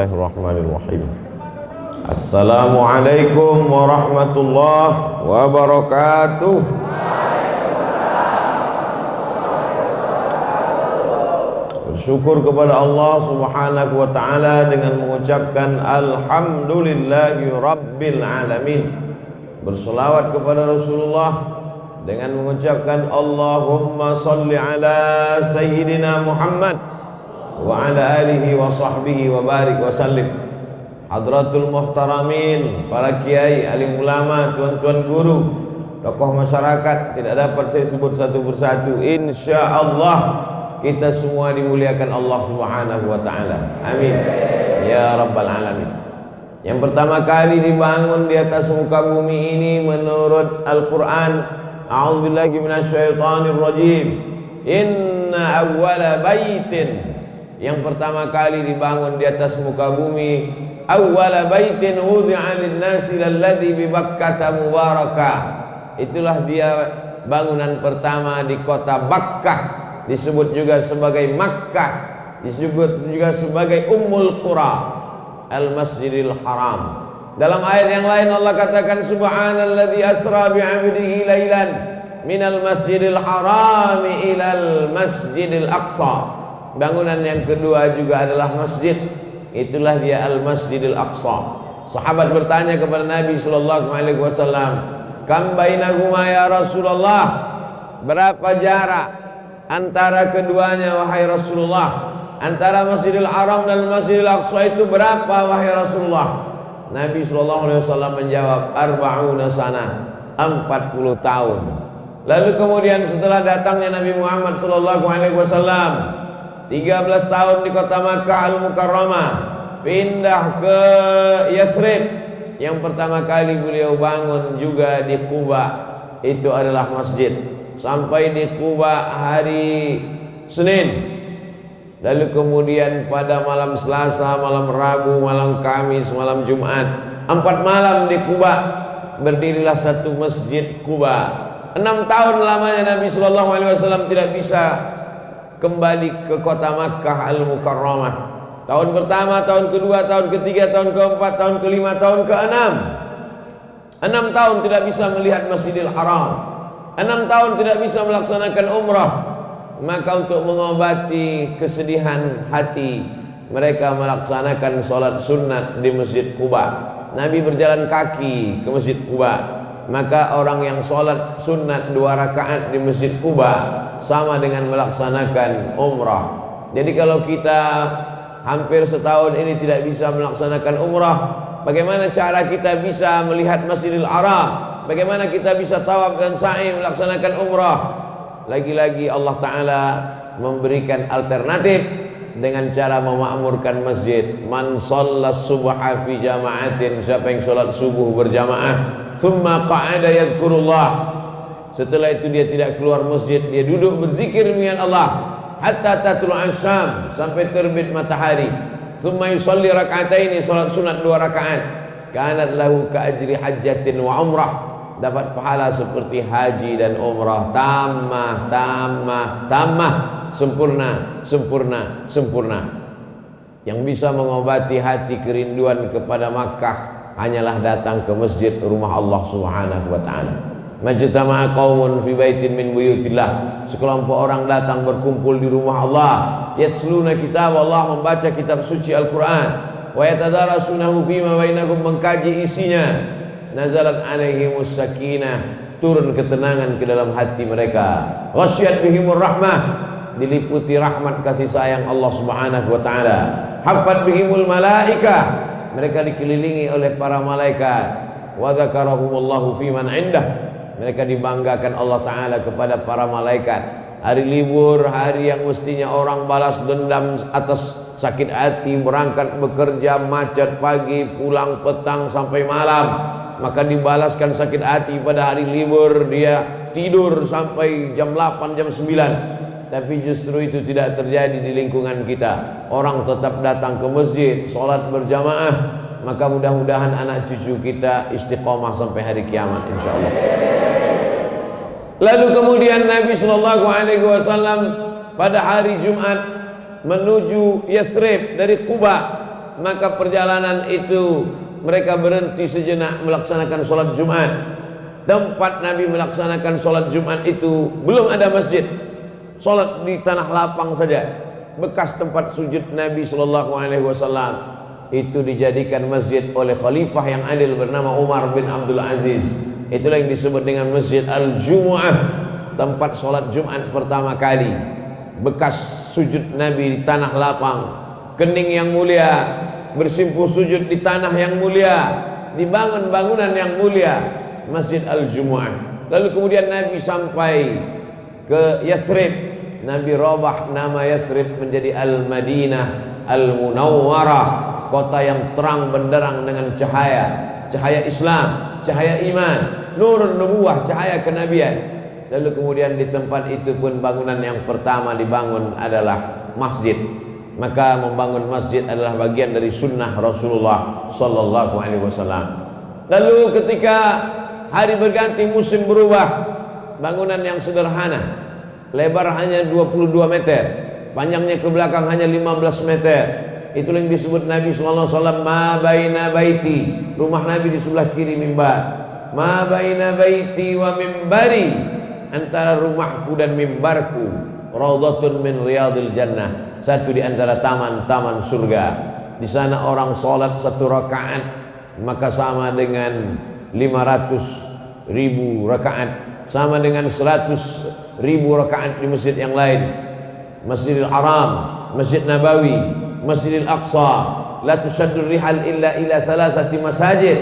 Bismillahirrahmanirrahim. Assalamualaikum warahmatullahi wabarakatuh. Bersyukur kepada Allah Subhanahu wa taala dengan mengucapkan alhamdulillahi rabbil alamin. Berselawat kepada Rasulullah dengan mengucapkan Allahumma salli ala sayyidina Muhammad wa ala alihi wa sahbihi wa barik wa sallim. Hadratul muhtaramin, para kiai, alim ulama, tuan-tuan guru, tokoh masyarakat, tidak dapat saya sebut satu persatu. Insyaallah kita semua dimuliakan Allah Subhanahu wa taala. Amin ya rabbal alamin. Yang pertama kali dibangun di atas muka bumi ini menurut Al-Qur'an, a'udzubillahi minasyaitonir rajim. Inna awwala baitin, yang pertama kali dibangun di atas muka bumi, awwala baitin wudi'a lin-nasi lalladzi bi Bakkah mubarakah. Itulah dia bangunan pertama di kota Bakkah, disebut juga sebagai Makkah, disebut juga sebagai Ummul Qura, Al-Masjidil Haram. Dalam ayat yang lain Allah katakan subhanalladzi asra bi 'abdihi lailan minal masjidil haram ilal masjidil aqsa. Bangunan yang kedua juga adalah masjid, itulah dia Al-Masjidil Aqsa. Sahabat bertanya kepada Nabi sallallahu alaihi wasallam, "Kam bainahuma ya Rasulullah?" Berapa jarak antara keduanya wahai Rasulullah? Antara Masjidil Haram dan Masjidil Aqsa itu berapa wahai Rasulullah? Nabi sallallahu alaihi wasallam menjawab, "Arba'una sana," 40 tahun. Lalu kemudian setelah datangnya Nabi Muhammad sallallahu alaihi wasallam 13 tahun di kota Makkah Al-Mukarramah, pindah ke Yathrib. Yang pertama kali beliau bangun juga di Quba, itu adalah masjid. Sampai di Quba hari Senin. Lalu kemudian pada malam Selasa, malam Rabu, malam Kamis, malam Jumat, 4 malam di Quba berdirilah satu masjid Quba. 6 tahun lamanya Nabi sallallahu alaihi wasallam tidak bisa kembali ke kota Makkah Al-Mukarramah. Tahun pertama, tahun kedua, tahun ketiga, tahun keempat, tahun kelima, tahun keenam. 6 tahun tidak bisa melihat Masjidil Haram. 6 tahun tidak bisa melaksanakan umrah. Maka untuk mengobati kesedihan hati, mereka melaksanakan sholat sunat di Masjid Quba. Nabi berjalan kaki ke Masjid Quba. Maka orang yang sholat sunat 2 rakaat di Masjid Quba sama dengan melaksanakan umrah. Jadi kalau kita hampir setahun ini tidak bisa melaksanakan umrah, bagaimana cara kita bisa melihat Masjidil Haram? Bagaimana kita bisa tawaf dan sa'i melaksanakan umrah? Lagi-lagi Allah Ta'ala memberikan alternatif dengan cara memakmurkan masjid. Man shallas subha fi jama'atin, siapa yang sholat subuh berjamaah, thumma qa'ada yadhkurullah, setelah itu dia tidak keluar masjid, dia duduk berzikir dengan Allah hatta tatlu'a syam, sampai terbit matahari. Thumma yusalli rak'ataini, salat sunat 2 rakaat, kanat lahu ka ajri hajjatin wa umrah, dapat pahala seperti haji dan umrah. Tamah, sempurna, sempurna, sempurna. Yang bisa mengobati hati kerinduan kepada Makkah hanyalah datang ke masjid, rumah Allah Subhanahu wa taala. Majtama'a qaumun fi baitin min buyutillah, sekelompok orang datang berkumpul di rumah Allah, yatsluna kitab Allah, membaca kitab suci Al-Qur'an, wa yatadarasunahu fima bainahum, mengkaji isinya. Nazalat alaihimus sakinah, turun ketenangan ke dalam hati mereka. Ghasyiyat bihimur rahmah, diliputi rahmat kasih sayang Allah Subhanahu wa taala. Haffat bihimul malaikah, mereka dikelilingi oleh para malaikat. Wa dzakarahumullahu fi man indah, mereka dibanggakan Allah Ta'ala kepada para malaikat. Hari libur, hari yang mestinya orang balas dendam atas sakit hati, berangkat bekerja, macet pagi, pulang petang sampai malam, maka dibalaskan sakit hati pada hari libur, dia tidur sampai jam 8, jam 9. Tapi justru itu tidak terjadi di lingkungan kita. Orang tetap datang ke masjid, sholat berjamaah. Maka mudah-mudahan anak cucu kita istiqomah sampai hari kiamat, insyaallah. Lalu kemudian Nabi Shallallahu Alaihi Wasallam pada hari Jumat menuju Yathrib dari Quba. maka perjalanan itu mereka berhenti sejenak melaksanakan sholat Jumat. Tempat Nabi melaksanakan sholat Jumat itu belum ada masjid, sholat di tanah lapang saja. Bekas tempat sujud Nabi Shallallahu Alaihi Wasallam itu dijadikan masjid oleh khalifah yang adil bernama Umar bin Abdul Aziz. Itulah yang disebut dengan Masjid Al-Jumu'ah, tempat sholat Jumat pertama kali. Bekas sujud Nabi di tanah lapang, kening yang mulia, bersimpuh sujud di tanah yang mulia, dibangun bangunan yang mulia, Masjid Al-Jumu'ah. Lalu kemudian Nabi sampai ke Yathrib, Nabi robah nama Yathrib menjadi Al-Madinah Al-Munawwarah, kota yang terang benderang dengan cahaya, cahaya Islam, cahaya iman, nurun nubuwah, cahaya kenabian. Lalu kemudian di tempat itu pun bangunan yang pertama dibangun adalah masjid. Maka membangun masjid adalah bagian dari sunnah Rasulullah Sallallahu Alaihi Wasallam. Lalu ketika hari berganti, musim berubah, bangunan yang sederhana, lebar hanya 22 meter, panjangnya ke belakang hanya 15 meter. Itulah yang disebut Nabi Sallallahu Alaihi Wasallam ma baina baiti, rumah Nabi di sebelah kiri mimbar. Ma baina baiti wa mimbari, antara rumahku dan mimbarku raudhatun min riyadil jannah, satu di antara taman-taman surga. Di sana orang sholat 1 rakaat maka sama dengan 500.000 rakaat, sama dengan 100.000 rakaat di masjid yang lain. Masjidil Haram, Masjid Nabawi, Masjidil Aqsa, la tusaddur rihal illa ila salasati masajid.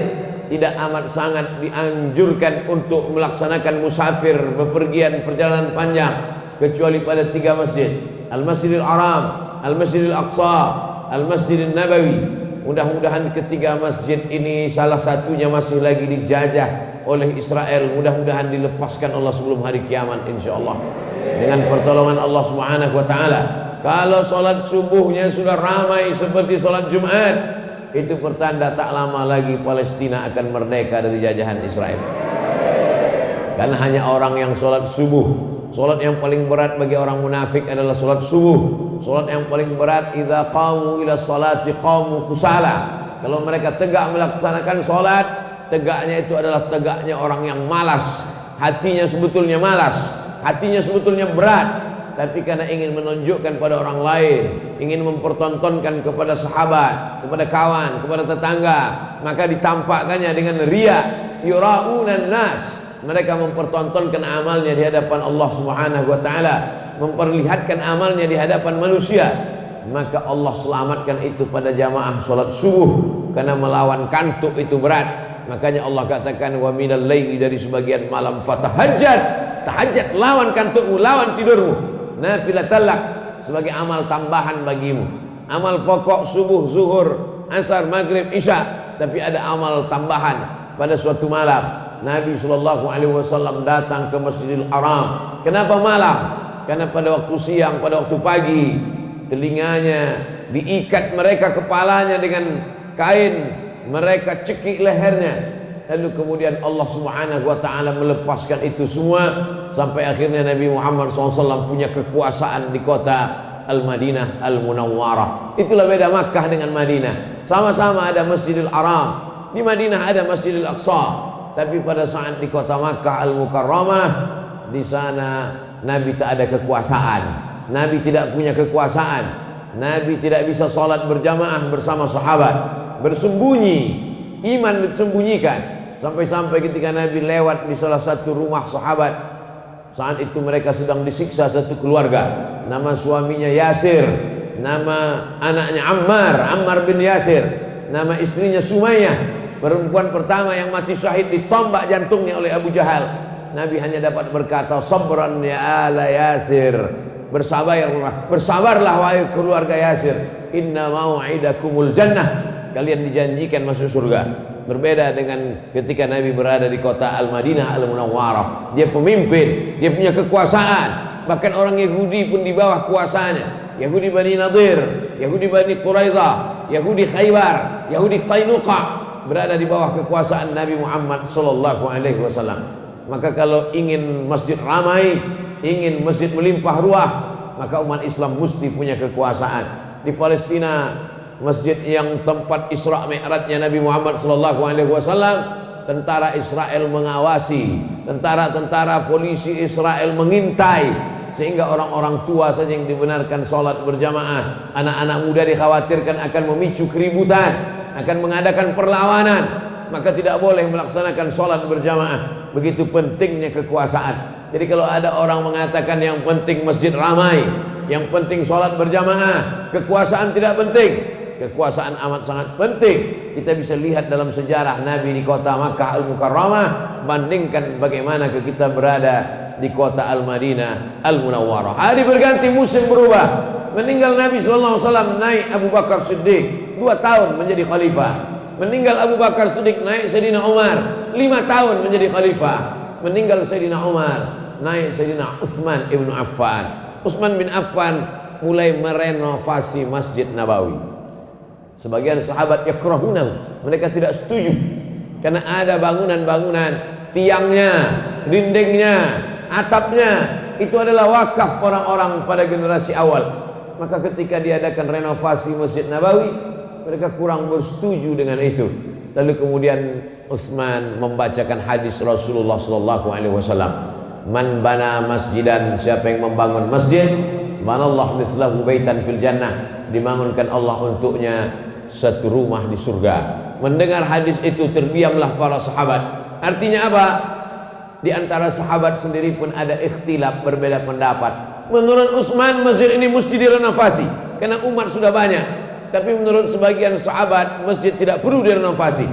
Tidak amat sangat dianjurkan untuk melaksanakan musafir, bepergian perjalanan panjang kecuali pada 3 masjid: Al-Masjidil Haram, Al-Masjidil Aqsa, Al-Masjidil Nabawi. Mudah-mudahan ketiga masjid ini salah satunya masih lagi dijajah oleh Israel. Mudah-mudahan dilepaskan Allah sebelum hari kiamat insyaallah dengan pertolongan Allah Subhanahu wa taala. Kalau sholat subuhnya sudah ramai seperti sholat Jumat, itu pertanda tak lama lagi Palestina akan merdeka dari jajahan Israel. Karena hanya orang yang sholat subuh, sholat yang paling berat bagi orang munafik adalah sholat subuh. Sholat yang paling berat, idza qamu ila sholati qamu kusala. Kalau mereka tegak melaksanakan sholat, tegaknya itu adalah tegaknya orang yang malas. Hatinya sebetulnya malas, hatinya sebetulnya berat, tapi karena ingin menunjukkan pada orang lain, ingin mempertontonkan kepada sahabat, kepada kawan, kepada tetangga, maka ditampakkannya dengan riya, yura'unan nas. Mereka mempertontonkan amalnya di hadapan Allah Subhanahu wa taala, memperlihatkan amalnya di hadapan manusia. Maka Allah selamatkan itu pada jamaah salat subuh, karena melawan kantuk itu berat. Makanya Allah katakan wa minal laili, dari sebagian malam fatahajjad, tahajjud, lawan kantukmu, lawan tidurmu, nafilatalak, sebagai amal tambahan bagimu. Amal pokok subuh, zuhur, asar, maghrib, isya, tapi ada amal tambahan pada suatu malam. Nabi Shallallahu Alaihi Wasallam datang ke Masjidil Haram. Kenapa malam? Karena pada waktu siang, pada waktu pagi, telinganya diikat mereka, kepalanya dengan kain, mereka cekik lehernya. Lalu kemudian Allah Subhanahu wa taala melepaskan itu semua sampai akhirnya Nabi Muhammad SAW punya kekuasaan di kota Al-Madinah Al-Munawwarah. Itulah beda Makkah dengan Madinah. Sama-sama ada Masjidil Haram, di Madinah ada Masjidil Aqsa, tapi pada saat di kota Makkah Al-Mukarramah, di sana Nabi tak ada kekuasaan. Nabi tidak punya kekuasaan. Nabi tidak bisa sholat berjamaah bersama sahabat, bersembunyi, iman disembunyikan. Sampai-sampai ketika Nabi lewat di salah satu rumah sahabat, saat itu mereka sedang disiksa satu keluarga. Nama suaminya Yasir, nama anaknya Ammar bin Yasir, nama istrinya Sumayyah, perempuan pertama yang mati syahid ditombak jantungnya oleh Abu Jahal. Nabi hanya dapat berkata, sabran ya ala Yasir, bersabarlah wahai keluarga Yasir, inna mau'idakumul jannah, kalian dijanjikan masuk surga. Berbeda dengan ketika Nabi berada di kota Al-Madinah Al-Munawwarah. Dia pemimpin, dia punya kekuasaan. Bahkan orang Yahudi pun di bawah kuasanya. Yahudi Bani Nadir, Yahudi Bani Quraidah, Yahudi Khaybar, Yahudi Qainuqa, berada di bawah kekuasaan Nabi Muhammad sallallahu alaihi wasallam. Maka kalau ingin masjid ramai, ingin masjid melimpah ruah, maka umat Islam mesti punya kekuasaan. Di Palestina masjid yang tempat Isra Mi'rajnya Nabi Muhammad SAW. Tentara Israel mengawasi, tentara-tentara polisi Israel mengintai, sehingga orang-orang tua saja yang dibenarkan sholat berjamaah. Anak-anak muda dikhawatirkan akan memicu keributan, akan mengadakan perlawanan, maka tidak boleh melaksanakan sholat berjamaah. Begitu pentingnya kekuasaan. Jadi kalau ada orang mengatakan yang penting masjid ramai, yang penting sholat berjamaah, kekuasaan tidak penting. Kekuasaan amat sangat penting. Kita bisa lihat dalam sejarah Nabi di kota Makkah Al-Mukarramah, bandingkan bagaimana kita berada di kota Al-Madinah Al-Munawwarah. Hari berganti, musim berubah. Meninggal Nabi SAW, naik Abu Bakar Siddiq 2 tahun menjadi khalifah. Meninggal Abu Bakar Siddiq, naik Sayyidina Umar 5 tahun menjadi khalifah. Meninggal Sayyidina Umar, naik Sayyidina Utsman ibn Affan. Utsman bin Affan mulai merenovasi Masjid Nabawi. Sebagian sahabat yakrahunahu, mereka tidak setuju karena ada bangunan-bangunan, tiangnya, dindingnya, atapnya itu adalah wakaf orang-orang pada generasi awal. Maka ketika diadakan renovasi Masjid Nabawi, mereka kurang bersetuju dengan itu. Lalu kemudian Utsman membacakan hadis Rasulullah SAW, man bana masjidan, siapa yang membangun masjid, banallahu mithlahu baitan fil jannah, dibangunkan Allah untuknya satu rumah di surga. Mendengar hadis itu terdiamlah para sahabat. Artinya apa? Di antara sahabat sendiri pun ada ikhtilaf, berbeda pendapat. Menurut Utsman masjid ini mesti direnovasi karena umat sudah banyak. Tapi menurut sebagian sahabat masjid tidak perlu direnovasi.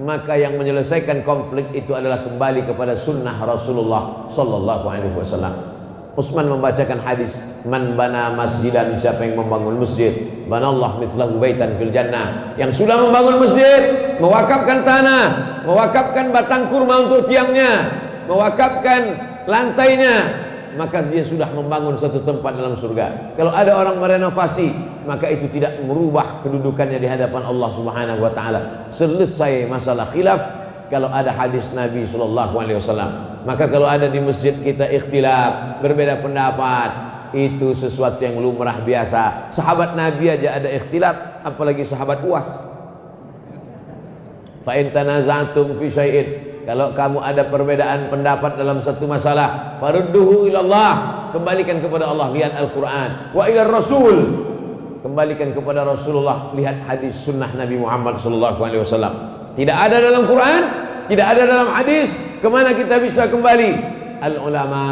Maka yang menyelesaikan konflik itu adalah kembali kepada sunnah Rasulullah SAW. Utsman membacakan hadis, man bana masjidan, siapa yang membangun masjid, banallahu mithlahu baitan fil jannah. Yang sudah membangun masjid, mewakafkan tanah, mewakafkan batang kurma untuk tiangnya, mewakafkan lantainya, maka dia sudah membangun satu tempat dalam surga. Kalau ada orang merenovasi, maka itu tidak merubah kedudukannya di hadapan Allah Subhanahu wa taala. Selesai masalah khilaf kalau ada hadis Nabi SAW. Maka kalau ada di masjid kita ikhtilaf, berbeda pendapat, itu sesuatu yang lumrah biasa. Sahabat Nabi aja ada ikhtilaf, apalagi sahabat Uwas. Fa in tanaza'tum fi syai'in, kalau kamu ada perbedaan pendapat dalam satu masalah, farudduhu ilallah, kembalikan kepada Allah, lihat Al-Quran. Wa ilar Rasul, kembalikan kepada Rasulullah, lihat hadis sunnah Nabi Muhammad SAW. Tidak ada dalam Quran, tidak ada dalam hadis, kemana kita bisa kembali? Al-ulama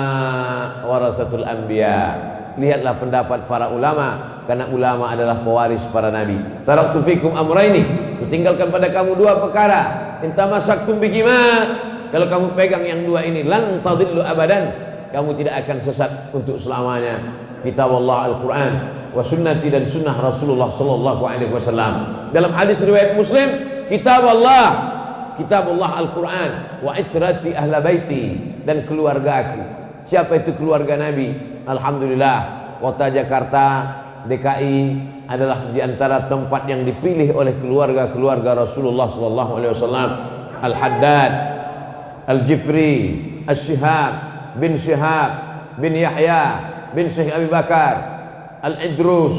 warasatul anbiya. Lihatlah pendapat para ulama, karena ulama adalah pewaris para nabi. Taraktu fikum amraini, kutinggalkan pada kamu 2 perkara. Intamasaktum bihima, kalau kamu pegang yang 2 ini, lan tadillu abadan, kamu tidak akan sesat untuk selamanya. Kitab Allah Al-Quran wa sunnati, dan sunnah Rasulullah SAW. Dalam hadis riwayat Muslim, kitab Allah Al-Quran, wa itrati ahla baiti, dan keluarga aku. Siapa itu keluarga Nabi? Alhamdulillah, kota Jakarta, DKI adalah di antara tempat yang dipilih oleh keluarga-keluarga Rasulullah SAW. Al-Haddad, Al-Jifri, Al-Shihab bin Shihab bin Yahya bin Syekh Abi Bakar, Al-Idrus,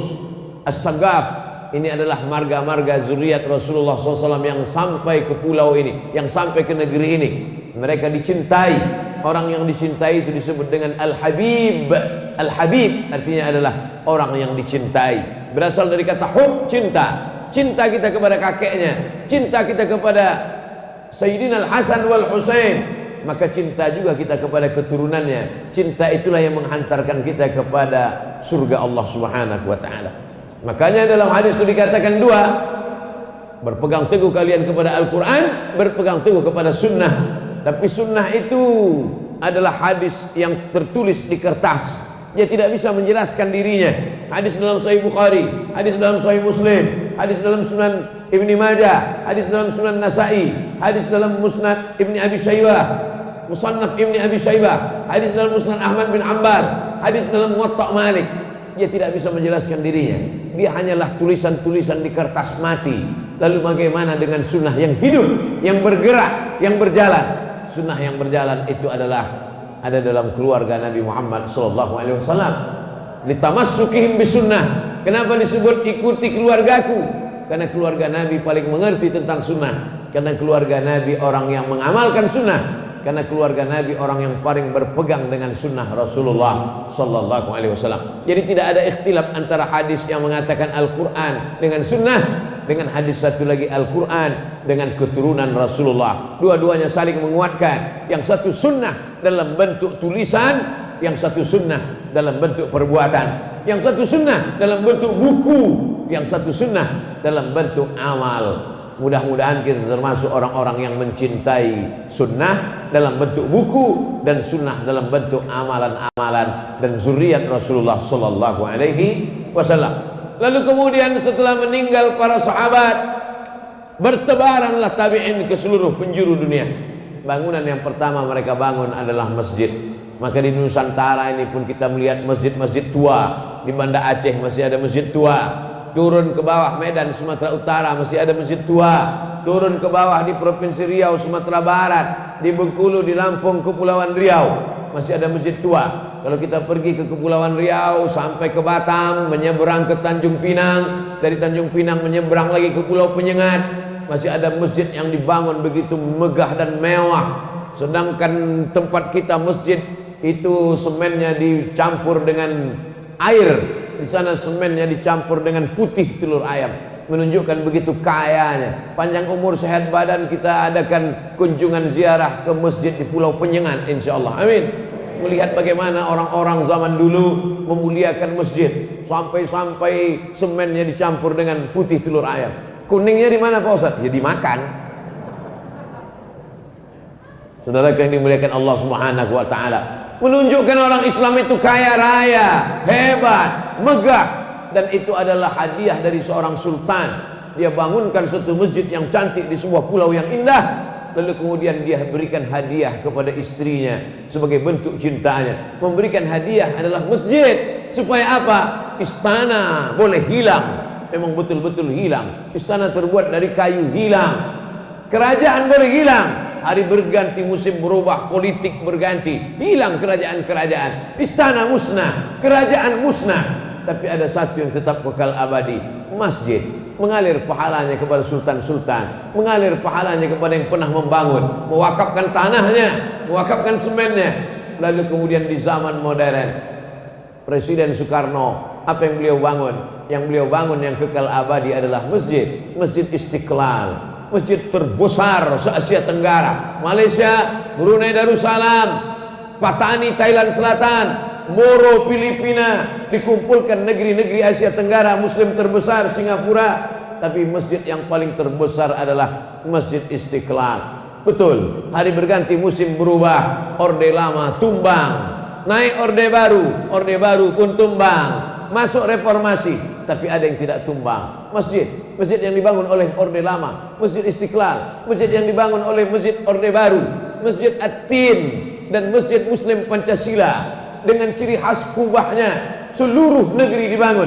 As-Sagaf. Ini adalah marga-marga zuriat Rasulullah SAW yang sampai ke pulau ini, yang sampai ke negeri ini. Mereka dicintai. Orang yang dicintai itu disebut dengan Al-Habib. Al-Habib artinya adalah orang yang dicintai. Berasal dari kata hub, cinta. Cinta kita kepada kakeknya, cinta kita kepada Sayyidina Al-Hasan wal Husain, maka cinta juga kita kepada keturunannya. Cinta itulah yang menghantarkan kita kepada surga Allah Subhanahu wa taala. Makanya dalam hadis itu dikatakan 2, berpegang teguh kalian kepada Al-Quran, berpegang teguh kepada sunnah. Tapi sunnah itu adalah hadis yang tertulis di kertas. Dia tidak bisa menjelaskan dirinya. Hadis dalam Sahih Bukhari, hadis dalam Sahih Muslim, hadis dalam Sunan Ibni Majah, hadis dalam Sunan Nasa'i, hadis dalam Musnad Ibni Abi Shaybah, Musannaf Ibni Abi Shaybah, hadis dalam Musnad Ahmad bin Ambar, hadis dalam Muwatta' Malik. Dia tidak bisa menjelaskan dirinya. Dia hanyalah tulisan-tulisan di kertas mati. Lalu bagaimana dengan sunnah yang hidup, yang bergerak, yang berjalan? Sunnah yang berjalan itu adalah ada dalam keluarga Nabi Muhammad SAW. Litamassukihim bisunnah. Kenapa disebut ikuti keluargaku? Karena keluarga Nabi paling mengerti tentang sunnah. Karena keluarga Nabi orang yang mengamalkan sunnah. Karena keluarga Nabi orang yang paling berpegang dengan sunnah Rasulullah sallallahu alaihi wasallam. Jadi tidak ada ikhtilaf antara hadis yang mengatakan Al-Quran dengan sunnah, dengan hadis satu lagi Al-Quran dengan keturunan Rasulullah. Dua-duanya saling menguatkan. Yang satu sunnah dalam bentuk tulisan, yang satu sunnah dalam bentuk perbuatan. Yang satu sunnah dalam bentuk buku, yang satu sunnah dalam bentuk amal. Mudah-mudahan kita termasuk orang-orang yang mencintai sunnah dalam bentuk buku dan sunnah dalam bentuk amalan-amalan dan zuriat Rasulullah sallallahu alaihi wasallam. Lalu kemudian setelah meninggal para sahabat, bertebaranlah tabi'in ke seluruh penjuru dunia. Bangunan yang pertama mereka bangun adalah masjid. Maka di Nusantara ini pun kita melihat masjid-masjid tua. Di Banda Aceh masih ada masjid tua. Turun ke bawah Medan Sumatera Utara masih ada masjid tua. Turun ke bawah di Provinsi Riau Sumatera Barat, di Bengkulu, di Lampung, Kepulauan Riau masih ada masjid tua. Kalau kita pergi ke Kepulauan Riau sampai ke Batam, menyeberang ke Tanjung Pinang, dari Tanjung Pinang menyeberang lagi ke Pulau Penyengat, masih ada masjid yang dibangun begitu megah dan mewah. Sedangkan tempat kita masjid itu semennya dicampur dengan air. Di sana semennya dicampur dengan putih telur ayam, menunjukkan begitu kayanya. Panjang umur sehat badan, kita adakan kunjungan ziarah ke masjid di Pulau Penyengat insyaallah. Amin. Melihat bagaimana orang-orang zaman dulu memuliakan masjid, sampai-sampai semennya dicampur dengan putih telur ayam. Kuningnya di mana Pak Ustaz? Ya dimakan. Saudara yang dimuliakan Allah Subhanahu wa taala, menunjukkan orang Islam itu kaya raya, hebat, megah, dan itu adalah hadiah dari seorang sultan. Dia bangunkan satu masjid yang cantik di sebuah pulau yang indah, lalu kemudian dia berikan hadiah kepada istrinya sebagai bentuk cintanya. Memberikan hadiah adalah masjid. Supaya apa? Istana boleh hilang, memang betul-betul hilang. Istana terbuat dari kayu hilang. Kerajaan boleh hilang, hari berganti, musim berubah, politik berganti, hilang kerajaan-kerajaan, istana musnah, kerajaan musnah. Tapi ada satu yang tetap kekal abadi, masjid. Mengalir pahalanya kepada sultan-sultan, mengalir pahalanya kepada yang pernah membangun, mewakafkan tanahnya, mewakafkan semennya. Lalu kemudian di zaman modern, Presiden Soekarno, apa yang beliau bangun? Yang beliau bangun yang kekal abadi adalah masjid, Masjid Istiqlal. Masjid terbesar se-Asia Tenggara. Malaysia, Brunei Darussalam, Patani Thailand Selatan, Moro Filipina, dikumpulkan negeri-negeri Asia Tenggara, Muslim terbesar Singapura. Tapi masjid yang paling terbesar adalah Masjid Istiqlal. Betul, hari berganti, musim berubah, orde lama tumbang, naik orde baru pun tumbang. Masuk reformasi, tapi ada yang tidak tumbang. Masjid yang dibangun oleh orde lama, Masjid Istiqlal, masjid yang dibangun oleh masjid orde baru, Masjid At-Tin, dan Masjid Muslim Pancasila dengan ciri khas kubahnya. Seluruh negeri dibangun,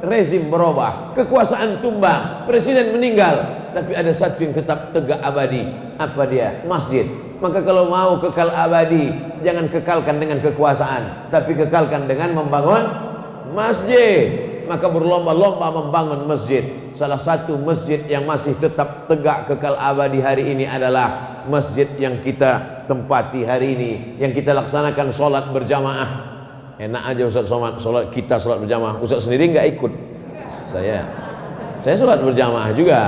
rezim berubah, kekuasaan tumbang, presiden meninggal, tapi ada satu yang tetap tegak abadi. Apa dia? Masjid. Maka kalau mau kekal abadi, jangan kekalkan dengan kekuasaan, tapi kekalkan dengan membangun masjid. Maka berlomba-lomba membangun masjid. Salah satu masjid yang masih tetap tegak kekal abadi hari ini adalah masjid yang kita tempati hari ini, yang kita laksanakan sholat berjamaah. Enak aja Ustaz sholat kita sholat berjamaah. Ustaz sendiri nggak ikut. Saya sholat berjamaah juga.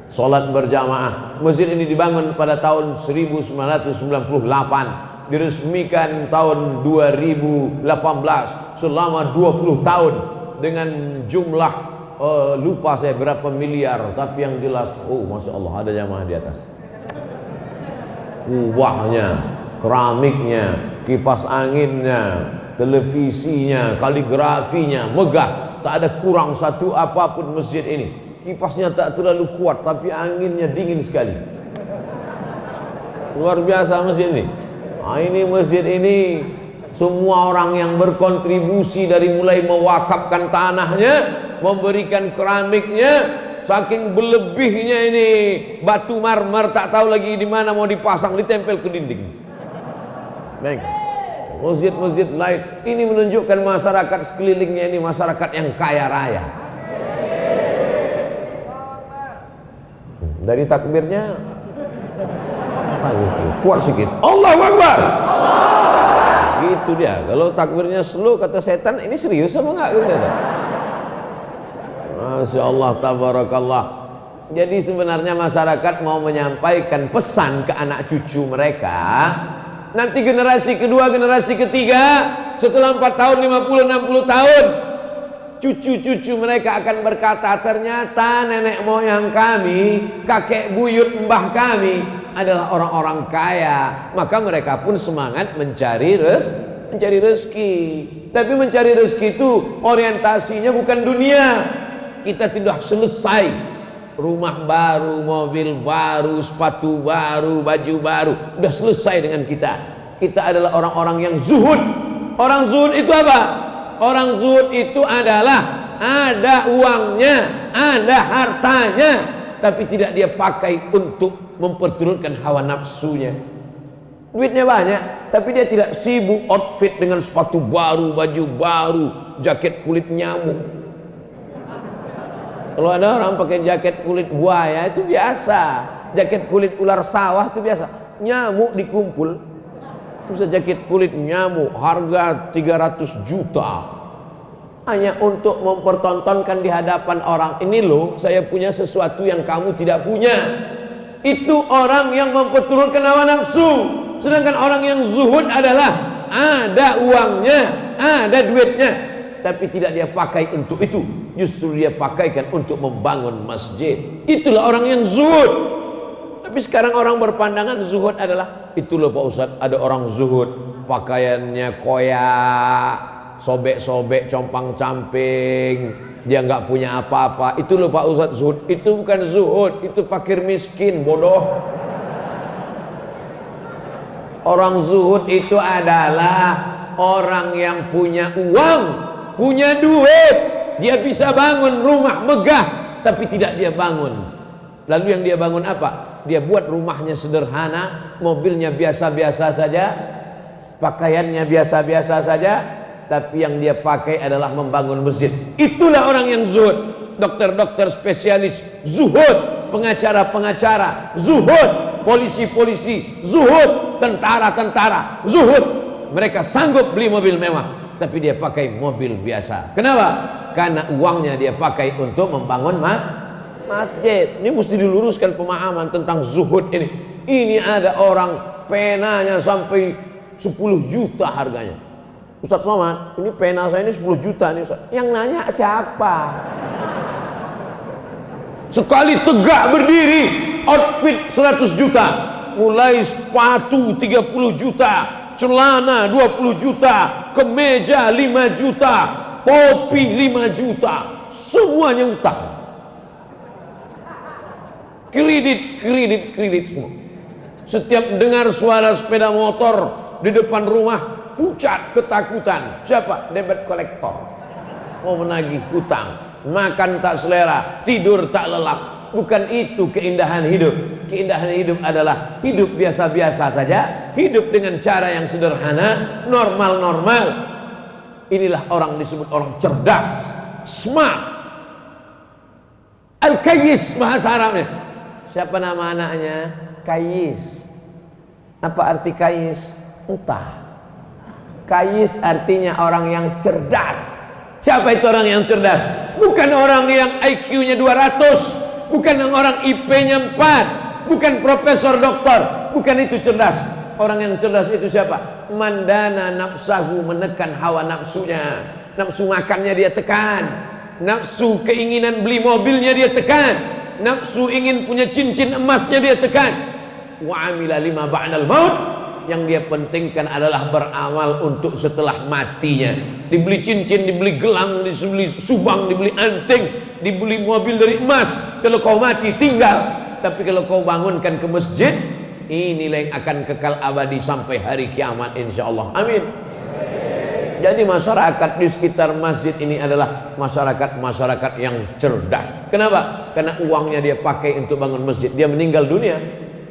Sholat berjamaah. Masjid ini dibangun pada tahun 1998. Diresmikan tahun 2018, selama 20 tahun dengan jumlah lupa saya berapa miliar, tapi yang jelas, oh masya Allah, ada jamaah di atas. Kubahnya, keramiknya, kipas anginnya, televisinya, kaligrafinya megah, tak ada kurang satu apapun masjid ini. Kipasnya tak terlalu kuat, tapi anginnya dingin sekali. Luar biasa masjid ini. Nah, ini masjid ini semua orang yang berkontribusi dari mulai mewakafkan tanahnya, memberikan keramiknya, saking berlebihnya ini batu marmer tak tahu lagi di mana mau dipasang, ditempel ke dinding. Baik. Masjid-masjid lain ini menunjukkan masyarakat sekelilingnya ini masyarakat yang kaya raya. Dari takbirnya kuat sedikit. Allahu Akbar. Gitu dia. Kalau takbirnya slow kata setan, ini serius apa enggak kata setan? Masya Allah, tabarakallah. Jadi sebenarnya masyarakat mau menyampaikan pesan ke anak cucu mereka. Nanti generasi kedua, generasi ketiga, setelah 4 tahun, 50, 60 tahun, cucu-cucu mereka akan berkata, ternyata nenek moyang kami, kakek buyut mbah kami adalah orang-orang kaya. Maka mereka pun semangat mencari rezeki. Tapi mencari rezeki itu orientasinya bukan dunia. Kita tidak selesai. Rumah baru, mobil baru, sepatu baru, baju baru, udah selesai dengan kita. Kita adalah orang-orang yang zuhud. Orang zuhud itu apa? Orang zuhud itu adalah ada uangnya, ada hartanya, tapi tidak dia pakai untuk memperturutkan hawa nafsunya. Duitnya banyak, tapi dia tidak sibuk outfit dengan sepatu baru, baju baru, jaket kulit nyamuk. Kalau ada orang pakai jaket kulit buaya itu biasa, jaket kulit ular sawah itu biasa. Nyamuk dikumpul, bisa jaket kulit nyamuk harga 300 juta hanya untuk mempertontonkan di hadapan orang. Ini loh, saya punya sesuatu yang kamu tidak punya. Itu orang yang memperturutkan hawa nafsu. Sedangkan orang yang zuhud adalah ada uangnya, ada duitnya, tapi tidak dia pakai untuk itu. Justru dia pakaikan untuk membangun masjid. Itulah orang yang zuhud. Tapi sekarang orang berpandangan zuhud adalah, itu loh Pak Ustadz, ada orang zuhud pakaiannya koyak, sobek-sobek, compang-camping, dia nggak punya apa-apa. Itu loh Pak Ustadz zuhud. Itu bukan zuhud, itu fakir miskin, bodoh. Orang zuhud itu adalah orang yang punya uang, punya duit. Dia bisa bangun rumah megah, tapi tidak dia bangun. Lalu yang dia bangun apa? Dia buat rumahnya sederhana, mobilnya biasa-biasa saja, pakaiannya biasa-biasa saja, tapi yang dia pakai adalah membangun masjid. Itulah orang yang zuhud. Dokter-dokter spesialis zuhud, pengacara-pengacara zuhud, polisi-polisi zuhud, tentara-tentara zuhud. Mereka sanggup beli mobil mewah, tapi dia pakai mobil biasa. Kenapa? Karena uangnya dia pakai untuk membangun masjid. Ini mesti diluruskan pemahaman tentang zuhud ini. Ini ada orang penanya sampai 10 juta harganya. Ustadz Somad, ini pena saya ini 10 juta nih Ustadz. Yang nanya siapa? Sekali tegak berdiri, outfit 100 juta. Mulai sepatu 30 juta, celana 20 juta, kemeja 5 juta, kopi 5 juta, semuanya utang. Kredit semua. Setiap dengar suara sepeda motor di depan rumah, pucat ketakutan. Siapa? Debit kolektor. Mau menagih hutang, makan tak selera, tidur tak lelap. Bukan itu keindahan hidup. Keindahan hidup adalah hidup biasa-biasa saja, hidup dengan cara yang sederhana, normal-normal. Inilah orang disebut orang cerdas, smart. Al-Kayyis bahasa Arabnya. Siapa nama anaknya? Kayyis. Apa arti Kayyis? Entah. Kayyis artinya orang yang cerdas. Siapa itu orang yang cerdas? Bukan orang yang IQ-nya 200, bukan orang IP-nya 4, bukan profesor doktor, bukan itu cerdas. Orang yang cerdas itu siapa? Mandana nafsahu, menekan hawa nafsunya. Nafsu makannya dia tekan, nafsu keinginan beli mobilnya dia tekan, nafsu ingin punya cincin emasnya dia tekan. Wa amila lima ba'dal maut, yang dia pentingkan adalah beramal untuk setelah matinya. Dibeli cincin, dibeli gelang, dibeli subang, dibeli anting, dibeli mobil dari emas. Kalau kau mati tinggal, tapi kalau kau bangunkan ke masjid, inilah yang akan kekal abadi sampai hari kiamat insyaallah. Amin. Jadi masyarakat di sekitar masjid ini adalah masyarakat yang cerdas. Kenapa? Karena uangnya dia pakai untuk bangun masjid. Dia meninggal dunia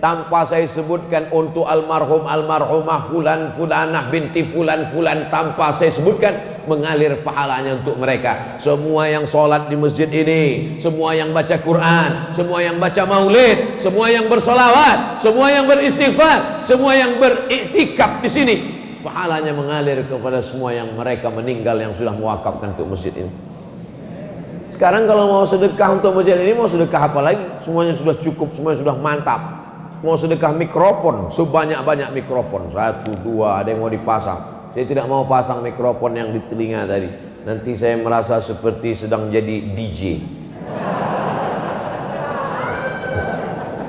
tanpa saya sebutkan untuk almarhum almarhumah fulan fulanah binti fulan fulan, tanpa saya sebutkan, mengalir pahalanya untuk mereka. Semua yang sholat di masjid ini, semua yang baca Quran, semua yang baca maulid, semua yang bersolawat, semua yang beristighfar, semua yang beriktikaf di sini, pahalanya mengalir kepada semua yang mereka meninggal yang sudah mewakafkan untuk masjid ini. Sekarang kalau mau sedekah untuk masjid ini, mau sedekah apa lagi? Semuanya sudah cukup, semuanya sudah mantap. Mau sedekah mikrofon, sebanyak-banyak mikrofon, 1, 2, ada yang mau dipasang. Saya tidak mau pasang mikrofon yang di telinga tadi, nanti saya merasa seperti sedang jadi DJ.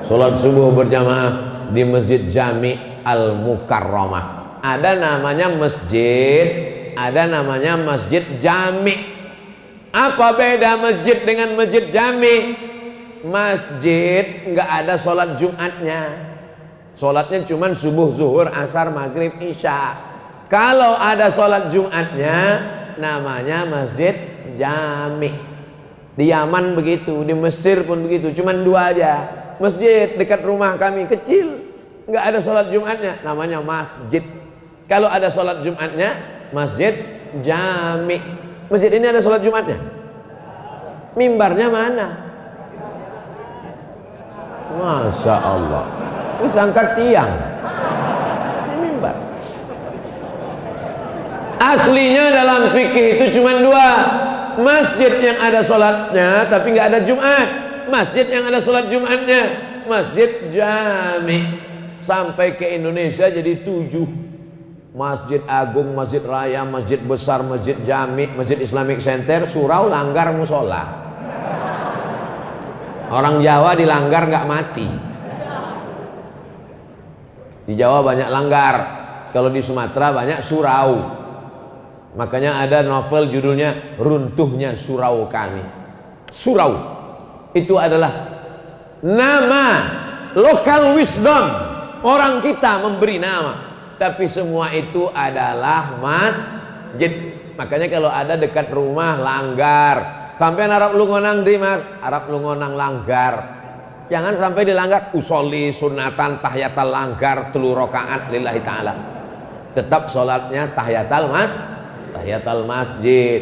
Sholat subuh berjamaah di Masjid Jami Al-Mukarramah. Ada namanya masjid, ada namanya Masjid Jami. Apa beda masjid dengan Masjid Jami? Masjid nggak ada sholat Jumatnya, sholatnya cuma subuh, zuhur, asar, maghrib, isya. Kalau ada sholat Jumatnya namanya Masjid Jami. Di Yaman begitu, di Mesir pun begitu, cuma 2 aja masjid dekat rumah kami, kecil, nggak ada sholat Jumatnya, namanya masjid. Kalau ada sholat Jumatnya Masjid Jami. Masjid ini ada sholat Jumatnya? Mimbarnya mana? Masya Allah, ini sangka tiang, ini mimbar. Aslinya dalam fikih itu cuma 2, masjid yang ada sholatnya tapi nggak ada Jumat, masjid yang ada sholat Jumatnya, Masjid Jami. Sampai ke Indonesia jadi 7, Masjid Agung, Masjid Raya, Masjid Besar, Masjid Jami, Masjid Islamic Center, surau, langgar, musola. Orang Jawa dilanggar nggak mati. Di Jawa banyak langgar, kalau di Sumatera banyak surau. Makanya ada novel judulnya Runtuhnya Surau Kami. Surau itu adalah nama, local wisdom, orang kita memberi nama. Tapi semua itu adalah masjid. Makanya kalau ada dekat rumah langgar, sampai Arab Lungonang di mas, Arab Lungonang langgar, jangan sampai dilanggar. Usolli sunatan tahiyatal langgar 3 rakaat lillahi ta'ala. Tetap sholatnya tahiyatal masjid.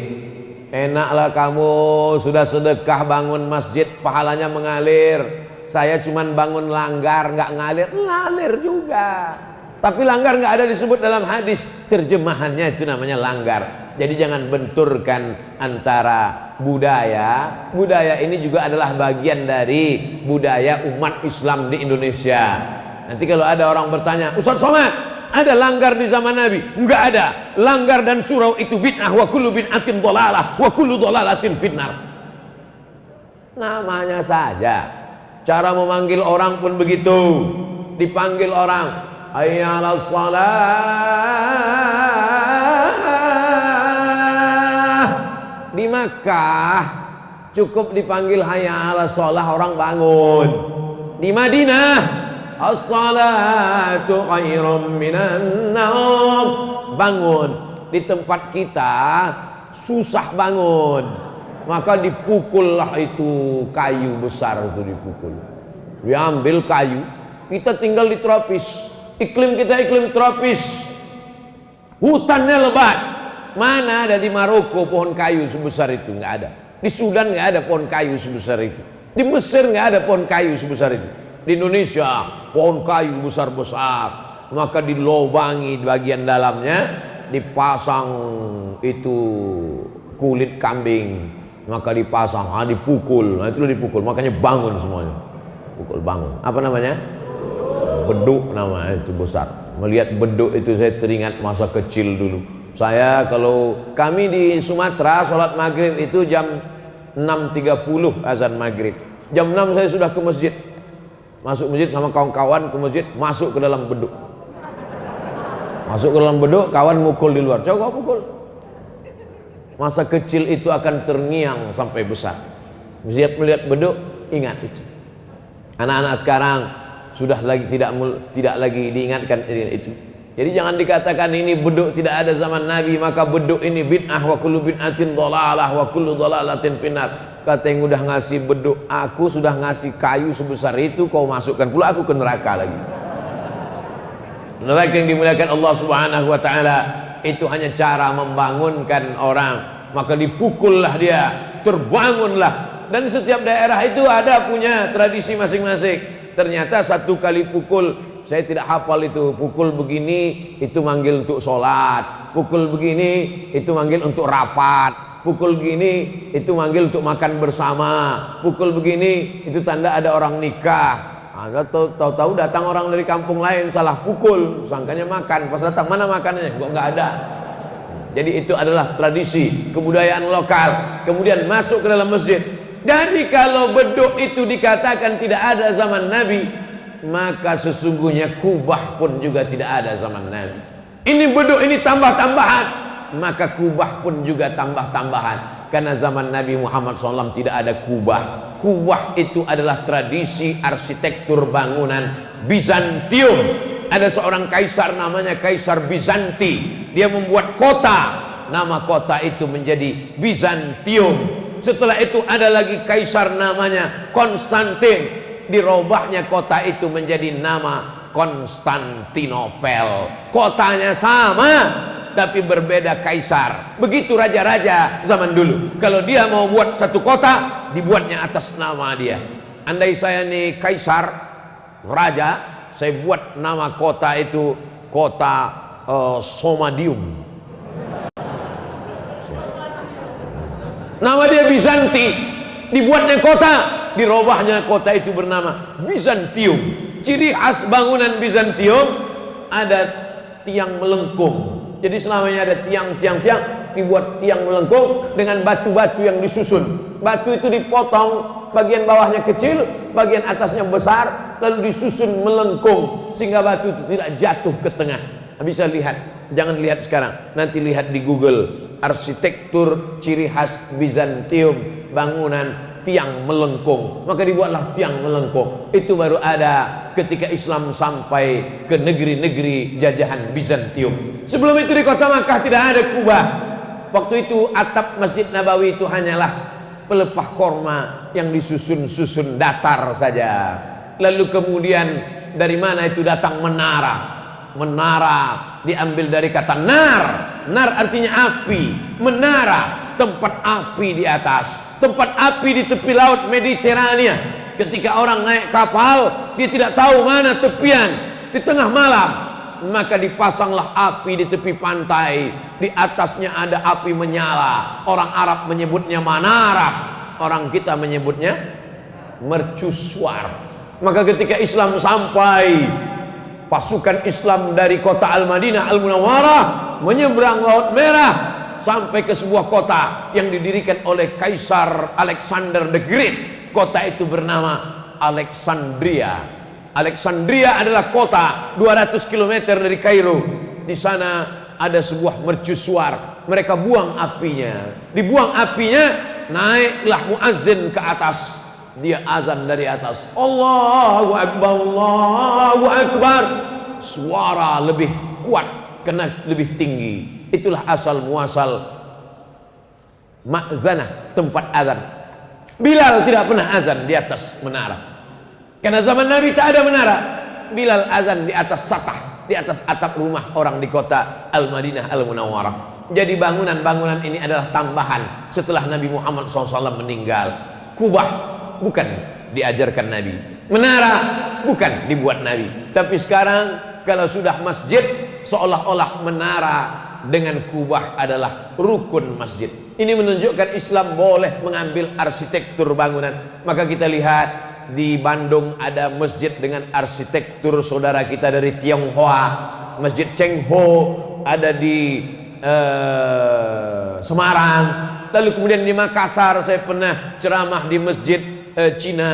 Enaklah kamu sudah sedekah bangun masjid, pahalanya mengalir. Saya cuman bangun langgar nggak ngalir juga. Tapi langgar nggak ada disebut dalam hadis, terjemahannya itu namanya langgar. Jadi jangan benturkan antara budaya. Budaya ini juga adalah bagian dari budaya umat Islam di Indonesia. Nanti kalau ada orang bertanya, Ustaz Somad, ada langgar di zaman Nabi? Enggak ada. Langgar dan surau itu bid'ah, wa kullu bid'atin dhalalah, wa kullu dhalalatin finnar. Namanya saja. Cara memanggil orang pun begitu. Dipanggil orang, hayya 'alas shalah. Di Makkah cukup dipanggil hayya 'alas shalah, orang bangun. Di Madinah, as-salatu khairum minan naum, bangun. Di tempat kita susah bangun, maka dipukullah itu kayu besar, itu dipukul. Diambil kayu. Kita tinggal di tropis, iklim kita iklim tropis, hutannya lebat. Mana ada di Maroko pohon kayu sebesar itu? Nggak ada. Di Sudan nggak ada pohon kayu sebesar itu. Di Mesir nggak ada pohon kayu sebesar itu. Di Indonesia pohon kayu besar-besar, maka dilobangi bagian dalamnya, dipasang itu kulit kambing, maka dipasang, dipukul. Nah itu dipukul, makanya bangun semuanya. Pukul bangun. Apa namanya? Beduk namanya, itu besar. Melihat beduk itu saya teringat masa kecil dulu. Saya kalau kami di Sumatera sholat maghrib itu jam 6.30 azan maghrib. Jam 6 saya sudah ke masjid. Masuk masjid sama kawan-kawan ke masjid, masuk ke dalam beduk. Masuk ke dalam beduk, kawan mukul di luar. Coba pukul. Masa kecil itu akan terngiang sampai besar. Melihat beduk, ingat itu. Anak-anak sekarang sudah lagi tidak lagi diingatkan itu. Jadi jangan dikatakan ini beduk tidak ada zaman Nabi, maka beduk ini bid'ah, wa kullu bid'atin dhalalah, wa kullu dhalalatin finnar. Kata yang udah ngasih beduk, aku sudah ngasih kayu sebesar itu, kau masukkan pula aku ke neraka lagi. Neraka yang dimuliakan Allah Subhanahu wa taala. itu hanya cara membangunkan orang, maka dipukullah dia, terbangunlah. Dan setiap daerah itu ada punya tradisi masing-masing. Ternyata satu kali pukul, saya tidak hafal itu, pukul begini itu manggil untuk sholat, pukul begini itu manggil untuk rapat, pukul begini itu manggil untuk makan bersama, pukul begini itu tanda ada orang nikah. Ada tahu-tahu datang orang dari kampung lain, salah pukul, sangkanya makan, pas datang mana makanannya, kok nggak ada. Jadi itu adalah tradisi kebudayaan lokal, kemudian masuk ke dalam masjid. Jadi kalau beduk itu dikatakan tidak ada zaman Nabi, maka sesungguhnya kubah pun juga tidak ada zaman Nabi. Ini beduk, ini tambah-tambahan, maka kubah pun juga tambah-tambahan. Karena zaman Nabi Muhammad SAW tidak ada kubah. Kubah itu adalah tradisi arsitektur bangunan Bizantium. Ada seorang kaisar namanya Kaisar Bizanti. Dia membuat kota, nama kota itu menjadi Bizantium. Setelah itu ada lagi kaisar namanya Konstantin. Dirobahnya kota itu menjadi nama Konstantinopel. Kotanya sama, tapi berbeda kaisar. Begitu raja-raja zaman dulu. Kalau dia mau buat satu kota, dibuatnya atas nama dia. Andai saya nih kaisar, raja, saya buat nama kota itu kota Somadium. Nama dia Bizanti. Dibuatnya kota, dirobahnya kota itu bernama Bizantium. Ciri khas bangunan Bizantium ada tiang melengkung. Jadi selamanya ada tiang-tiang, dibuat tiang melengkung dengan batu-batu yang disusun. Batu itu dipotong, bagian bawahnya kecil, bagian atasnya besar, lalu disusun melengkung sehingga batu itu tidak jatuh ke tengah. Bisa lihat, jangan lihat sekarang, nanti lihat di Google arsitektur ciri khas Bizantium, bangunan tiang melengkung. Maka dibuatlah tiang melengkung. Itu baru ada ketika Islam sampai ke negeri-negeri jajahan Bizantium. Sebelum itu di kota Makkah tidak ada kubah. Waktu itu atap Masjid Nabawi itu hanyalah pelepah korma yang disusun-susun datar saja. Lalu kemudian dari mana itu datang menara? Menara diambil dari kata nar. Nar artinya api. Menara, tempat api di atas, tempat api di tepi laut Mediterania. Ketika orang naik kapal, dia tidak tahu mana tepian di tengah malam, maka dipasanglah api di tepi pantai. Di atasnya ada api menyala. Orang Arab menyebutnya manarah, orang kita menyebutnya mercusuar. Maka ketika Islam sampai, pasukan Islam dari kota Al-Madinah Al-Munawwarah menyeberang Laut Merah sampai ke sebuah kota yang didirikan oleh Kaisar Alexander the Great. Kota itu bernama Alexandria. Alexandria adalah kota 200 km dari Kairo. Di sana ada sebuah mercusuar. Mereka buang apinya. Dibuang apinya, naiklah muazzin ke atas. Dia azan dari atas. Allahu Akbar, Allahu Akbar. Suara lebih kuat karena lebih tinggi. Itulah asal muasal ma'zanah, tempat azan. Bilal tidak pernah azan di atas menara. Karena zaman Nabi tak ada menara. Bilal azan di atas satah, di atas atap rumah orang di kota Al-Madinah Al-Munawwarah. Jadi bangunan-bangunan ini adalah tambahan setelah Nabi Muhammad SAW meninggal. Kubah bukan diajarkan Nabi, menara bukan dibuat Nabi. Tapi sekarang kalau sudah masjid, seolah-olah menara dengan kubah adalah rukun masjid. Ini menunjukkan Islam boleh mengambil arsitektur bangunan. Maka kita lihat di Bandung ada masjid dengan arsitektur saudara kita dari Tionghoa, Masjid Cheng Ho. Ada di Semarang. Lalu kemudian di Makassar saya pernah ceramah di masjid Cina.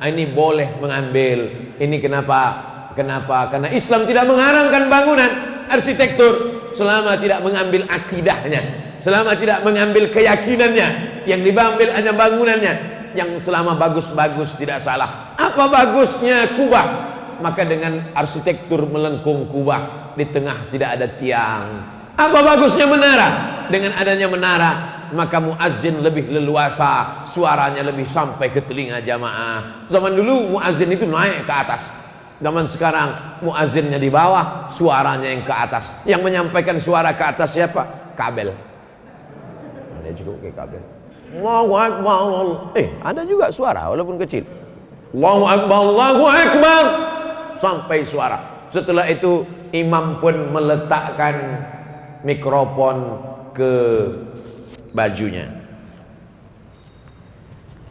Ini boleh mengambil. Ini kenapa? Karena Islam tidak mengarangkan bangunan arsitektur selama tidak mengambil akidahnya, selama tidak mengambil keyakinannya. Yang diambil hanya bangunannya. Yang selama bagus-bagus tidak salah. Apa bagusnya kubah? Maka dengan arsitektur melengkung kubah, di tengah tidak ada tiang. Apa bagusnya menara? Dengan adanya menara, maka muazzin lebih leluasa, suaranya lebih sampai ke telinga jamaah. Zaman dulu muazzin itu naik ke atas. Zaman sekarang muazzinnya di bawah, suaranya yang ke atas. Yang menyampaikan suara ke atas siapa? Kabel. Ada cukup ke kabel. Allahu Akbar. Ada juga suara walaupun kecil. Allahu Akbar, Allahu Akbar. Sampai suara. Setelah itu imam pun meletakkan mikrofon ke bajunya.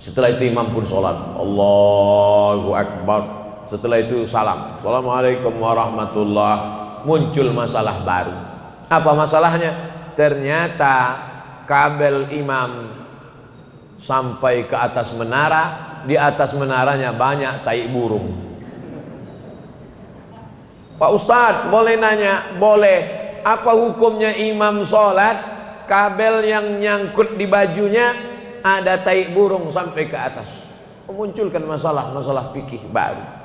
Setelah itu imam pun sholat. Allahu Akbar. Setelah itu salam. Assalamualaikum warahmatullahi. Muncul masalah baru. Apa masalahnya? Ternyata kabel imam sampai ke atas menara. Di atas menaranya banyak tai burung. Pak Ustadz, boleh nanya? Boleh. Apa hukumnya imam sholat, kabel yang nyangkut di bajunya ada tai burung sampai ke atas? Memunculkan masalah fikih baru.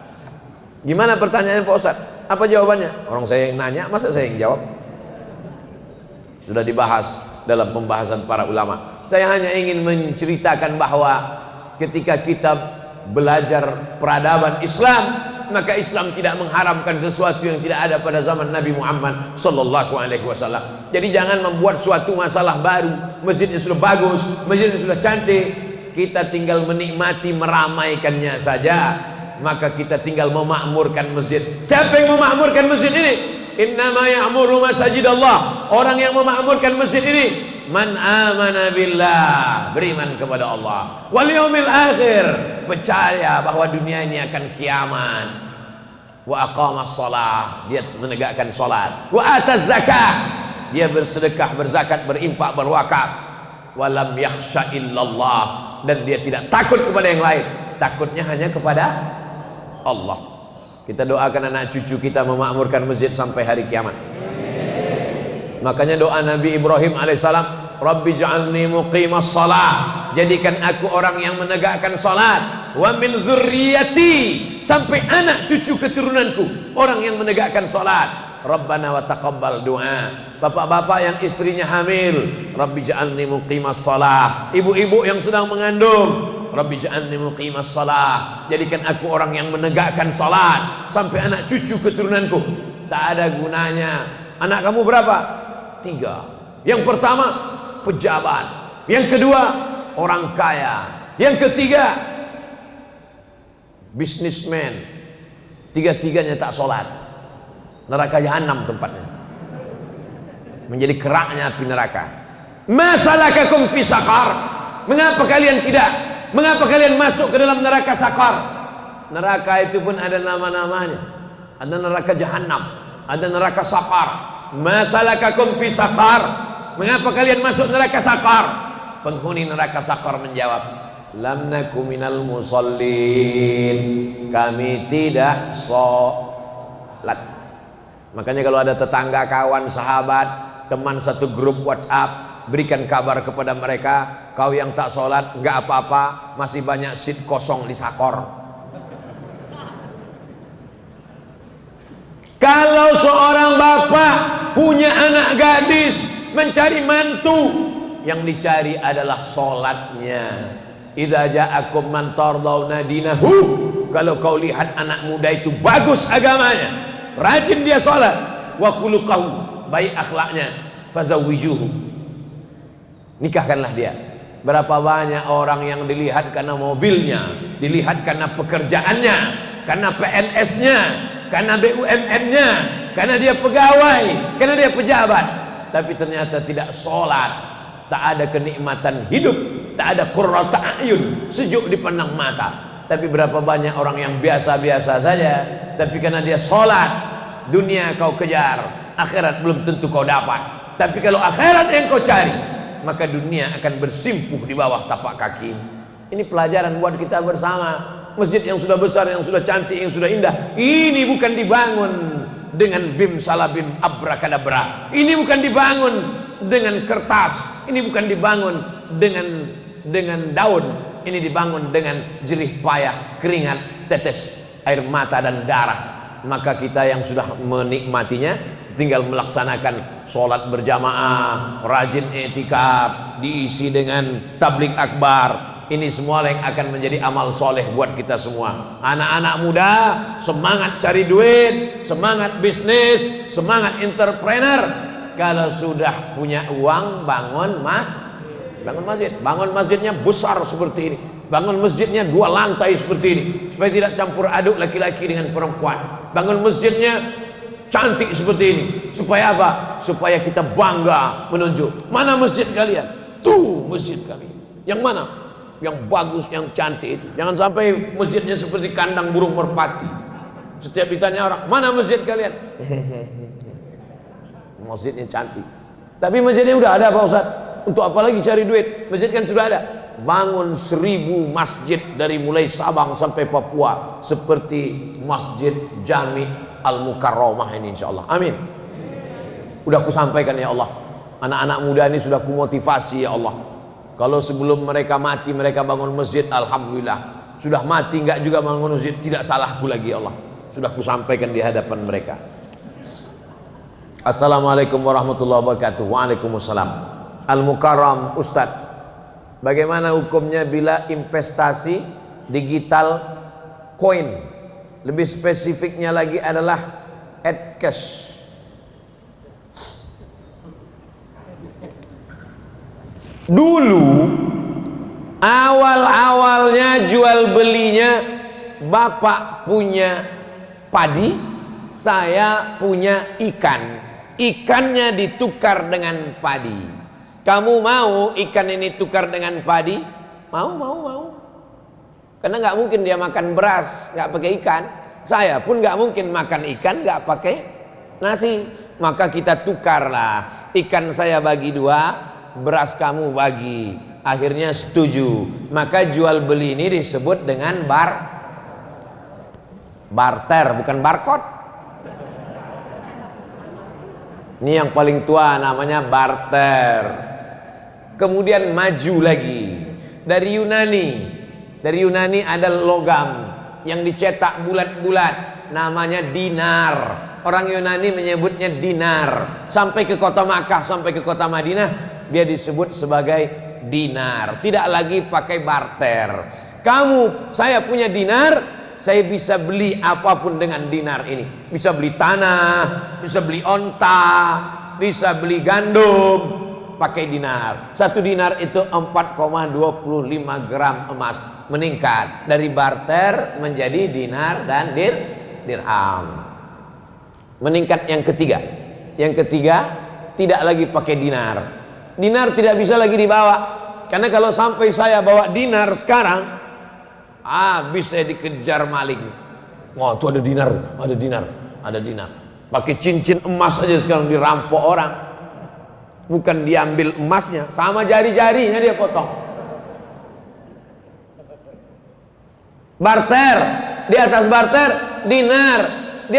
Gimana pertanyaannya Pak Ustadz? Apa jawabannya? Orang saya yang nanya, masa saya yang jawab? Sudah dibahas dalam pembahasan para ulama. Saya hanya ingin menceritakan bahwa ketika kita belajar peradaban Islam, maka Islam tidak mengharamkan sesuatu yang tidak ada pada zaman Nabi Muhammad sallallahu alaihi wasallam. Jadi jangan membuat suatu masalah baru. Masjidnya sudah bagus, masjidnya sudah cantik, kita tinggal menikmati meramaikannya saja. Maka kita tinggal memakmurkan masjid. Siapa yang memakmurkan masjid ini? Innama ya'muru masajidallah. Orang yang memakmurkan masjid ini man amana billah, beriman kepada Allah, wal yaumil akhir, percaya bahwa dunia ini akan kiamat, wa aqamas shalah, dia menegakkan salat, wa ataz zakah, dia bersedekah, berzakat, berinfak, berwakaf, wa lam yakhsha illallah, dan dia tidak takut kepada yang lain, takutnya hanya kepada Allah. Kita doakan anak cucu kita memakmurkan masjid sampai hari kiamat. Makanya doa Nabi Ibrahim alaihissalam, Rabbi ja'alni muqimas salah, jadikan aku orang yang menegakkan salat, wa min dzurriyyati, sampai anak cucu keturunanku orang yang menegakkan salat. Rabbana wa taqabbal du'a. Bapak-bapak yang istrinya hamil, Rabbi ja'alni muqimas salah. Ibu-ibu yang sedang mengandung, Rabbi ja'alni muqimas salah, jadikan aku orang yang menegakkan salat sampai anak cucu keturunanku. Tak ada gunanya. Anak kamu berapa? 3. Yang pertama pejabat, yang kedua orang kaya, yang ketiga bisnismen. Tiga-tiganya tak sholat, neraka jahanam tempatnya, menjadi keraknya api neraka. Masalakakum fi saqar, mengapa kalian tidak, mengapa kalian masuk ke dalam neraka sakar? Neraka itu pun ada nama-namanya. Ada neraka jahanam, ada neraka sakar. Masalakakum fi saqar, mengapa kalian masuk neraka sakar? Penghuni neraka sakar menjawab, lam naku minal musallin, kami tidak sholat. Makanya kalau ada tetangga, kawan, sahabat, teman satu grup WhatsApp, berikan kabar kepada mereka, kau yang tak sholat nggak apa-apa, masih banyak seat kosong di sakor. Kalau seorang bapak punya anak gadis, mencari mantu, yang dicari adalah sholatnya. Idza ja'akum man tardawna dinahu, kalau kau lihat anak muda itu bagus agamanya, rajin dia sholat, wa khuluquhu, baik akhlaknya, fazawwijuhu, nikahkanlah dia. Berapa banyak orang yang dilihat karena mobilnya, dilihat karena pekerjaannya, karena PNS-nya, karena BUMN-nya, karena dia pegawai, karena dia pejabat, tapi ternyata tidak sholat, tak ada kenikmatan hidup, tak ada qurrata a'yun, sejuk dipandang mata. Tapi berapa banyak orang yang biasa-biasa saja, tapi karena dia sholat, dunia kau kejar, akhirat belum tentu kau dapat. Tapi kalau akhirat yang kau cari, maka dunia akan bersimpuh di bawah tapak kaki. Ini pelajaran buat kita bersama. Masjid yang sudah besar, yang sudah cantik, yang sudah indah, ini bukan dibangun dengan bim salabim abrakadabra, ini bukan dibangun dengan kertas, ini bukan dibangun dengan daun, ini dibangun dengan jerih payah, keringat, tetes air mata dan darah. Maka kita yang sudah menikmatinya tinggal melaksanakan sholat berjamaah, rajin i'tikaf, diisi dengan tabligh akbar, Ini semua yang akan menjadi amal soleh buat kita semua. Anak-anak muda, semangat cari duit, semangat bisnis, semangat entrepreneur. Kalau sudah punya uang, bangun masjid. Bangun masjidnya besar seperti ini. Bangun masjidnya 2 lantai seperti ini, supaya tidak campur aduk laki-laki dengan perempuan. Bangun masjidnya cantik seperti ini. Supaya apa? Supaya kita bangga menunjuk. Mana masjid kalian? Tuh masjid kami. Yang mana? Yang bagus, yang cantik itu. Jangan sampai masjidnya seperti kandang burung merpati. Setiap ditanya orang, mana masjid kalian? Masjidnya cantik, tapi masjidnya udah ada Pak Ustaz. Untuk apa lagi cari duit? Masjid kan sudah ada. Bangun 1000 masjid dari mulai Sabang sampai Papua, seperti Masjid Jami Al-Mukarramah ini, insyaallah. Amin. Udah aku sampaikan ya Allah. Anak-anak muda ini sudah kumotivasi ya Allah. Kalau sebelum mereka mati mereka bangun masjid, alhamdulillah. Sudah mati enggak juga bangun masjid, tidak salahku lagi ya Allah. Sudah kusampaikan di hadapan mereka. Assalamualaikum warahmatullahi wabarakatuh. Waalaikumsalam. Al-Mukarram Ustadz, bagaimana hukumnya bila investasi digital koin? Lebih spesifiknya lagi adalah Adcash. Dulu awal-awalnya jual belinya, bapak punya padi, saya punya ikan. Ikannya ditukar dengan padi. Kamu mau ikan ini tukar dengan padi? Mau. Karena nggak mungkin dia makan beras nggak pakai ikan. Saya pun nggak mungkin makan ikan nggak pakai nasi. Maka kita tukarlah. Ikan saya bagi 2, beras kamu bagi. Akhirnya setuju. Maka jual beli ini disebut dengan barter, bukan barcode. Ini yang paling tua namanya barter. Kemudian maju lagi dari Yunani ada logam yang dicetak bulat-bulat namanya dinar. Orang Yunani menyebutnya dinar. Sampai ke kota Makkah, sampai ke kota Madinah dia disebut sebagai dinar. Tidak lagi pakai barter. Saya punya dinar, saya bisa beli apapun dengan dinar ini. Bisa beli tanah, bisa beli onta, bisa beli gandum pakai dinar. 1 dinar itu 4,25 gram emas. Meningkat dari barter menjadi dinar dan dirham. Meningkat yang ketiga. Yang ketiga, tidak lagi pakai dinar. Dinar tidak bisa lagi dibawa. Karena kalau sampai saya bawa dinar sekarang, bisa dikejar maling. Wah, itu ada dinar. Pakai cincin emas aja sekarang dirampok orang. Bukan diambil emasnya, sama jari-jarinya dia potong. Barter, di atas barter dinar, di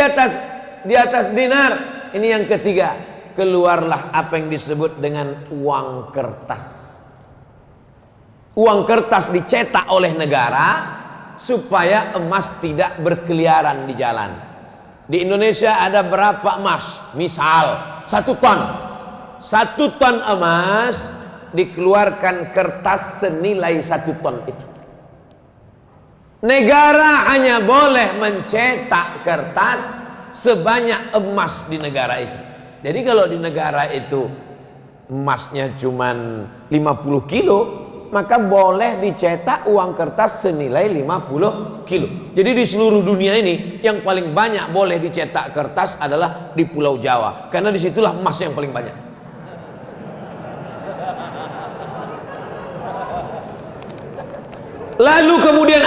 atas dinar. Ini yang ketiga. Keluarlah apa yang disebut dengan uang kertas. Uang kertas dicetak oleh negara supaya emas tidak berkeliaran di jalan. Di Indonesia ada berapa emas? Misal 1 ton. 1 ton emas dikeluarkan kertas senilai 1 ton itu. Negara hanya boleh mencetak kertas sebanyak emas di negara itu. Jadi kalau di negara itu emasnya cuman 50 kilo, maka boleh dicetak uang kertas senilai 50 kilo. Jadi di seluruh dunia ini yang paling banyak boleh dicetak kertas adalah di Pulau Jawa, karena disitulah emas yang paling banyak. Lalu kemudian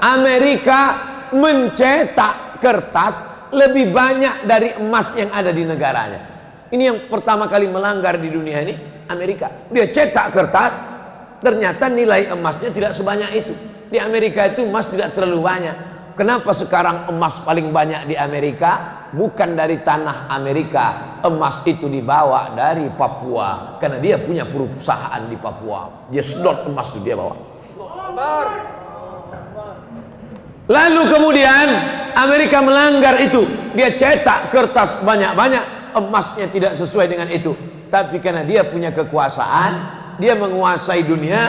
Amerika mencetak kertas lebih banyak dari emas yang ada di negaranya. Ini yang pertama kali melanggar di dunia ini, Amerika. Dia cetak kertas, ternyata nilai emasnya tidak sebanyak itu. Di Amerika itu emas tidak terlalu banyak. Kenapa sekarang emas paling banyak di Amerika? Bukan dari tanah Amerika. Emas itu dibawa dari Papua, karena dia punya perusahaan di Papua. Dia sedot emas itu dia bawa. Lalu kemudian Amerika melanggar itu. Dia cetak kertas banyak-banyak, emasnya tidak sesuai dengan itu. Tapi karena dia punya kekuasaan, dia menguasai dunia,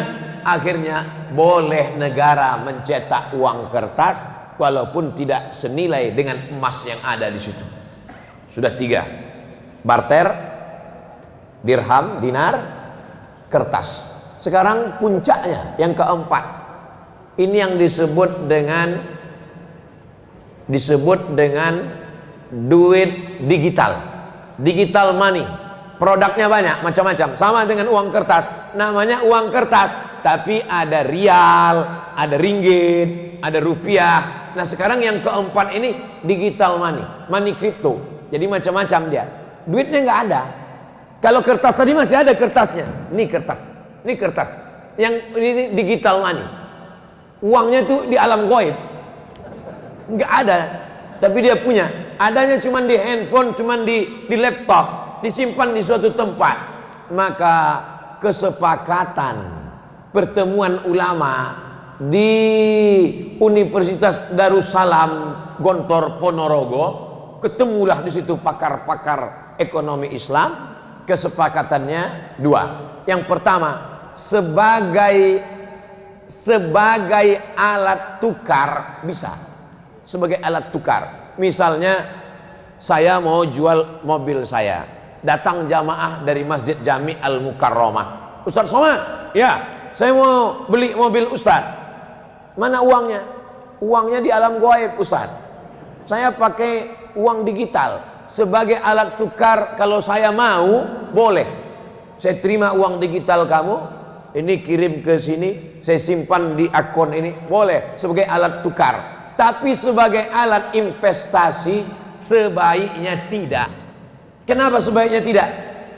akhirnya boleh negara mencetak uang kertas walaupun tidak senilai dengan emas yang ada di situ. Sudah 3. Barter, dirham, dinar, kertas. Sekarang puncaknya yang keempat. Ini yang disebut dengan duit digital. Digital money. Produknya banyak, macam-macam. Sama dengan uang kertas. Namanya uang kertas, tapi ada rial, ada ringgit, ada rupiah. Nah, sekarang yang keempat ini digital money, money crypto. Jadi macam-macam dia. Duitnya nggak ada. Kalau kertas tadi masih ada kertasnya. Ini kertas. Ini kertas. Yang ini digital money. Uangnya tuh di alam gaib. Nggak ada. Tapi dia punya. Adanya cuma di handphone, cuma di laptop. Disimpan di suatu tempat. Maka kesepakatan pertemuan ulama di Universitas Darussalam Gontor Ponorogo, ketemulah di situ pakar-pakar ekonomi Islam. Kesepakatannya 2. Yang pertama, sebagai alat tukar bisa. Sebagai alat tukar. Misalnya saya mau jual mobil saya. Datang jamaah dari Masjid Jami Al-Mukarramah. Ustaz Somad, ya, saya mau beli mobil Ustaz. Mana uangnya? Uangnya di alam gaib Ustaz. Saya pakai uang digital sebagai alat tukar. Kalau saya mau, boleh. Saya terima uang digital kamu, ini kirim ke sini, saya simpan di akun ini, boleh sebagai alat tukar. Tapi sebagai alat investasi sebaiknya tidak. Kenapa sebaiknya tidak?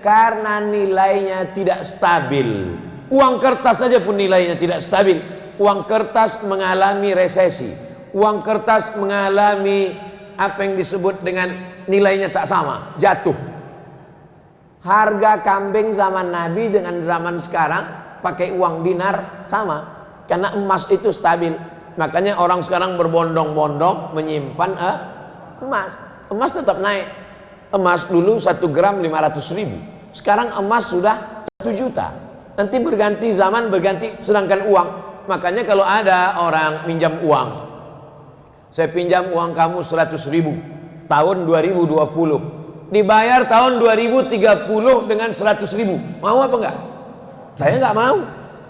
Karena nilainya tidak stabil. Uang kertas saja pun nilainya tidak stabil. Uang kertas mengalami resesi. Uang kertas mengalami apa yang disebut dengan nilainya tak sama, jatuh. Harga kambing zaman Nabi dengan zaman sekarang pakai uang dinar sama. Karena emas itu stabil. Makanya orang sekarang berbondong-bondong menyimpan emas. Emas tetap naik. Emas dulu 1 gram 500.000. Sekarang emas sudah 1 juta. Nanti berganti zaman, berganti. Sedangkan uang, makanya kalau ada orang pinjam uang, saya pinjam uang kamu 100.000 tahun 2020, dibayar tahun 2030 dengan 100.000, mau apa enggak? Saya enggak mau.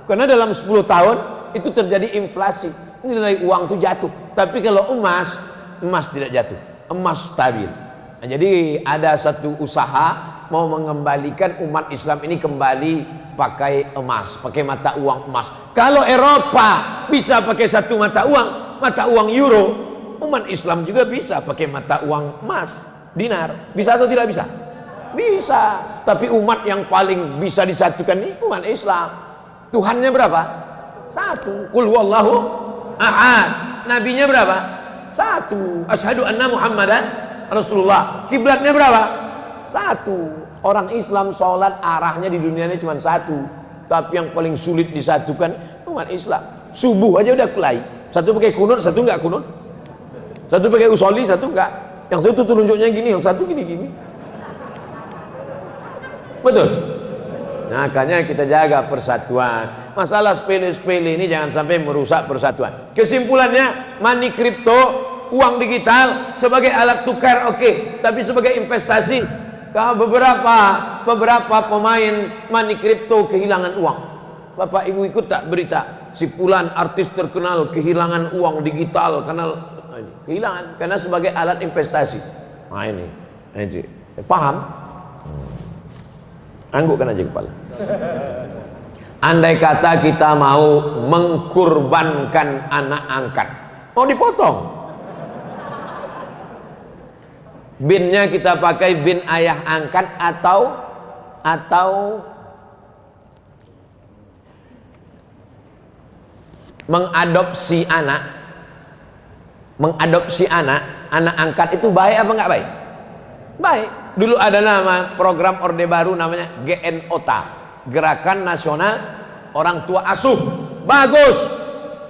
Karena dalam 10 tahun itu terjadi inflasi, nilai uang itu jatuh. Tapi kalau emas tidak jatuh, emas stabil. Nah, jadi ada satu usaha mau mengembalikan umat Islam ini kembali pakai emas, pakai mata uang emas. Kalau Eropa bisa pakai satu mata uang euro, umat Islam juga bisa pakai mata uang emas, dinar. Bisa atau tidak bisa? Bisa. Tapi umat yang paling bisa disatukan ini umat Islam. Tuhannya berapa? 1. Qul huwallahu ahad. Nabinya berapa? 1. Asyhadu anna Muhammadan Rasulullah. Kiblatnya berapa? 1. Orang Islam sholat arahnya di dunia ini cuma 1. Tapi yang paling sulit disatukan umat Islam. Subuh aja udah kelai. Satu pakai kunut, satu enggak kunut. Satu pakai usolli, satu enggak. Yang satu telunjuknya gini, yang satu gini-gini. Betul? Nah, makanya kita jaga persatuan. Masalah sepele-sepele ini jangan sampai merusak persatuan. Kesimpulannya, money crypto, uang digital sebagai alat tukar oke. Tapi sebagai investasi, beberapa pemain money crypto kehilangan uang. Bapak Ibu ikut tak berita si fulan artis terkenal kehilangan uang digital karena kehilangan karena sebagai alat investasi. Nah ini paham? Anggukkan aja kepala. Andai kata kita mau mengkurbankan anak angkat, mau dipotong, binnya kita pakai bin ayah angkat atau mengadopsi anak angkat itu baik apa enggak baik? Baik. Dulu ada nama program Orde Baru namanya GNOTA, Gerakan Nasional Orang Tua Asuh. Bagus.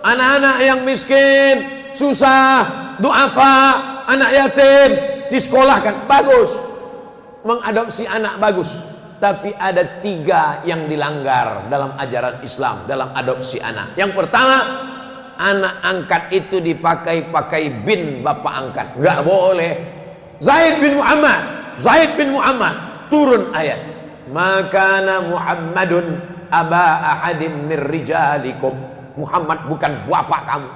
Anak-anak yang miskin, susah, duafa, anak yatim disekolahkan, bagus. Mengadopsi anak bagus. tapi ada 3 yang dilanggar dalam ajaran Islam, dalam adopsi anak. Yang pertama, anak angkat itu dipakai bin bapak angkat. Nggak boleh. Zaid bin Muhammad, turun ayat, makana Muhammadun aba ahadim mir rijalikum. Muhammad bukan bapak kamu.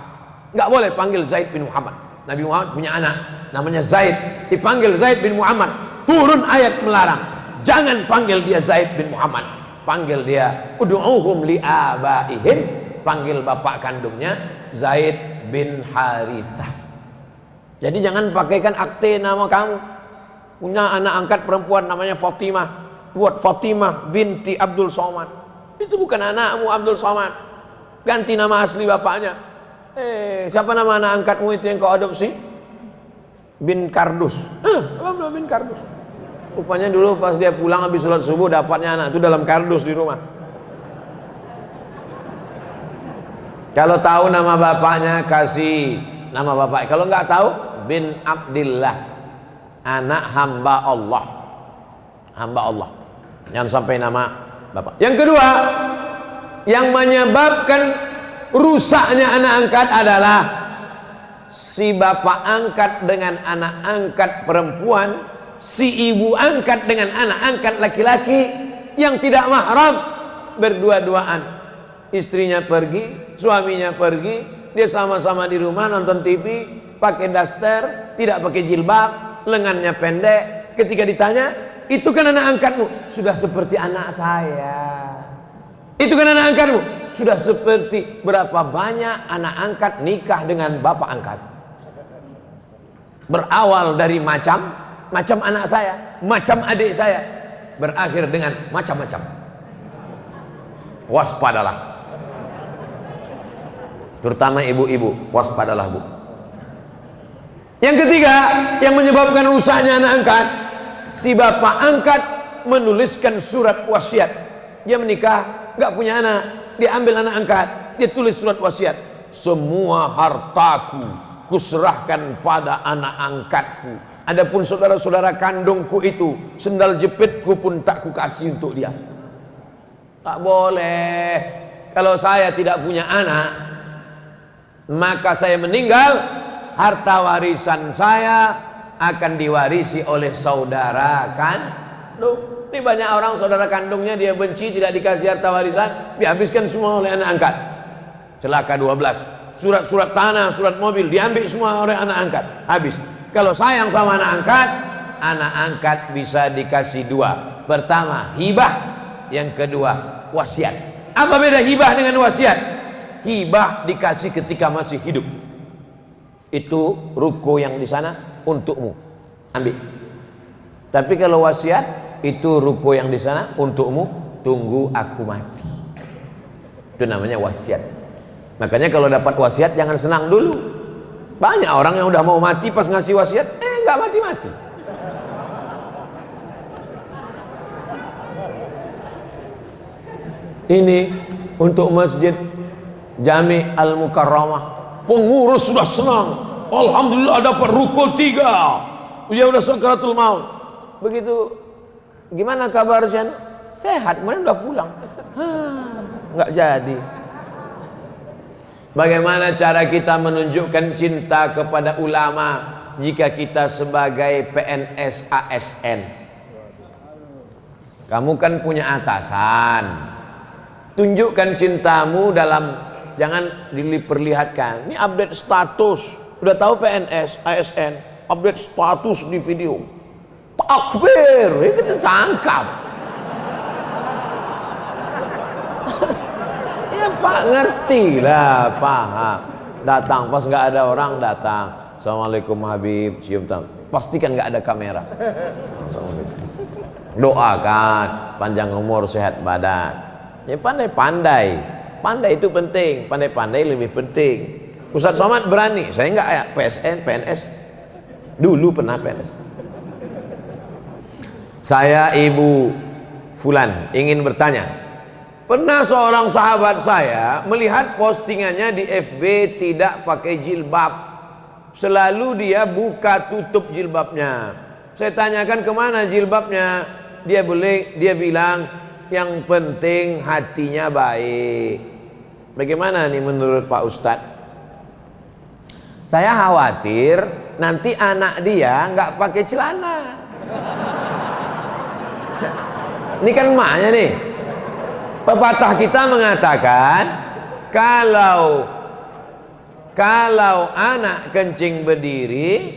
Nggak boleh panggil Zaid bin Muhammad. Nabi Muhammad punya anak namanya Zaid, dipanggil Zaid bin Muhammad. Turun ayat melarang, jangan panggil dia Zaid bin Muhammad, panggil dia ud'uhum li abaihim, panggil bapak kandungnya Zaid bin Harisah. Jadi jangan pakaikan akte nama kamu. Punya anak angkat perempuan namanya Fatimah, buat Fatimah binti Abdul Somad. Itu bukan anakmu Abdul Somad. Ganti nama asli bapaknya. Siapa nama anak angkatmu itu yang kau adopsi? Bin Kardus. Apa bin Kardus? Rupanya dulu pas dia pulang habis sholat subuh dapatnya anak itu dalam kardus di rumah. Kalau tahu nama bapaknya kasih nama bapak. Kalau nggak tahu, bin Abdillah, anak hamba Allah. Hamba Allah. Jangan sampai nama bapak. Yang kedua, yang menyebabkan rusaknya anak angkat adalah si bapak angkat dengan anak angkat perempuan, si ibu angkat dengan anak angkat laki-laki yang tidak mahram, berdua-duaan. Istrinya pergi, suaminya pergi, dia sama-sama di rumah nonton TV, pakai daster, tidak pakai jilbab, lengannya pendek. Ketika ditanya, itu kan anak angkatmu? Sudah seperti anak saya. Itu kan anak angkatmu? Sudah seperti berapa banyak anak angkat nikah dengan bapak angkat. Berawal dari macam anak saya, macam adik saya, berakhir dengan macam-macam. Waspadalah, terutama ibu-ibu, waspadalah bu. Yang ketiga, yang menyebabkan rusaknya anak angkat, si bapak angkat menuliskan surat wasiat. Dia menikah, nggak punya anak, dia ambil anak angkat, dia tulis surat wasiat. Semua hartaku kuserahkan pada anak angkatku. Adapun saudara-saudara kandungku itu, sendal jepitku pun tak kukasih untuk dia. Tak boleh. Kalau saya tidak punya anak, maka saya meninggal, harta warisan saya akan diwarisi oleh saudara kandung. Ini banyak orang saudara kandungnya dia benci, tidak dikasih harta warisan, dihabiskan semua oleh anak angkat. Celaka 12. Surat-surat tanah, surat mobil diambil semua oleh anak angkat, habis. Kalau sayang sama anak angkat bisa dikasih 2. Pertama hibah, yang kedua wasiat. Apa beda hibah dengan wasiat? Hibah dikasih ketika masih hidup. Itu ruko yang di sana untukmu, ambil. Tapi kalau wasiat, itu ruko yang di sana untukmu, tunggu aku mati. Itu namanya wasiat. Makanya kalau dapat wasiat jangan senang dulu. Banyak orang yang udah mau mati pas ngasih wasiat, nggak mati-mati. Ini untuk Masjid Jami Al-Mukarramah, pengurus sudah senang. Alhamdulillah dapat rukun 3. Dia udah sakaratul maut. Begitu, gimana kabarnya? Sehat, kemarin udah pulang. Nggak jadi. Bagaimana cara kita menunjukkan cinta kepada ulama jika kita sebagai PNS ASN? Kamu kan punya atasan. Tunjukkan cintamu dalam, jangan diperlihatkan. Ini update status. Udah tahu PNS ASN, update status di video. Takbir, kita tangkap. Ya Pak, ngerti lah, paham. Datang pas nggak ada orang, datang. Assalamualaikum Habib, cium tangan. Pastikan nggak ada kamera. Assalamualaikum. Doakan panjang umur, sehat badan. Ya pandai-pandai. Pandai itu penting, pandai-pandai lebih penting. Ustaz Somad berani, saya nggak ya PNS. Dulu pernah PNS. Saya Ibu Fulan ingin bertanya. Pernah seorang sahabat saya melihat postingannya di FB tidak pakai jilbab. Selalu dia buka tutup jilbabnya. Saya tanyakan kemana jilbabnya. dia bilang yang penting hatinya baik. Bagaimana nih menurut Pak Ustadz? Saya khawatir nanti anak dia nggak pakai celana. Ini kan emaknya nih. Pepatah kita mengatakan kalau anak kencing berdiri,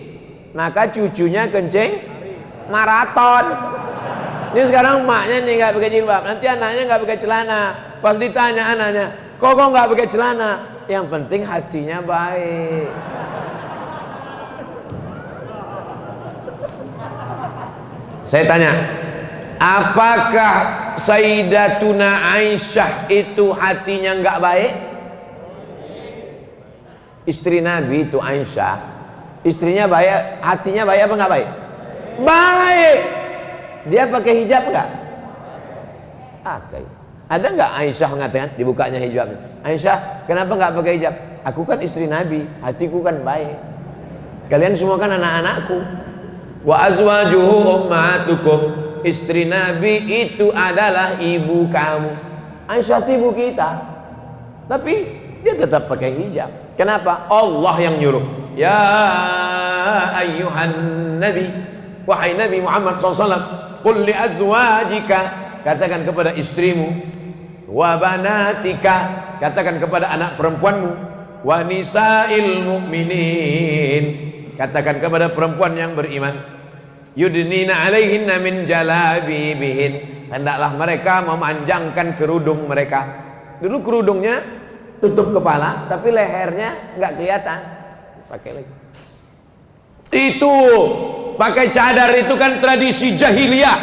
maka cucunya kencing maraton. Ini sekarang emaknya nih nggak pakai jilbab, nanti anaknya nggak pakai celana. Pas ditanya anaknya, kok nggak pakai celana? Yang penting hatinya baik. Saya tanya, apakah Sayyidatuna Aisyah itu hatinya nggak baik? Istri Nabi itu Aisyah, istrinya baik, hatinya baik apa nggak baik? Baik. Dia pakai hijab nggak? Pakai. Ada nggak Aisyah mengatakan dibukanya hijabnya? Aisyah, kenapa nggak pakai hijab? Aku kan istri Nabi, hatiku kan baik. Kalian semua kan anak-anakku. Wa azwajuhu ummahatukum. Istri Nabi itu adalah ibu kamu. Aisyah itu ibu kita. Tapi dia tetap pakai hijab. Kenapa? Allah yang nyuruh. Ya ayyuhan nabi, wahai Nabi Muhammad SAW, qul li azwajika, katakan kepada istrimu, wa banatika, katakan kepada anak perempuanmu, wa nisa'il mu'minin, katakan kepada perempuan yang beriman, yudnina alaihinna min jalabibihin, hendaklah mereka memanjangkan kerudung mereka. Dulu kerudungnya tutup kepala, tapi lehernya nggak kelihatan. Pakai lagi. Itu pakai cadar itu kan tradisi jahiliyah.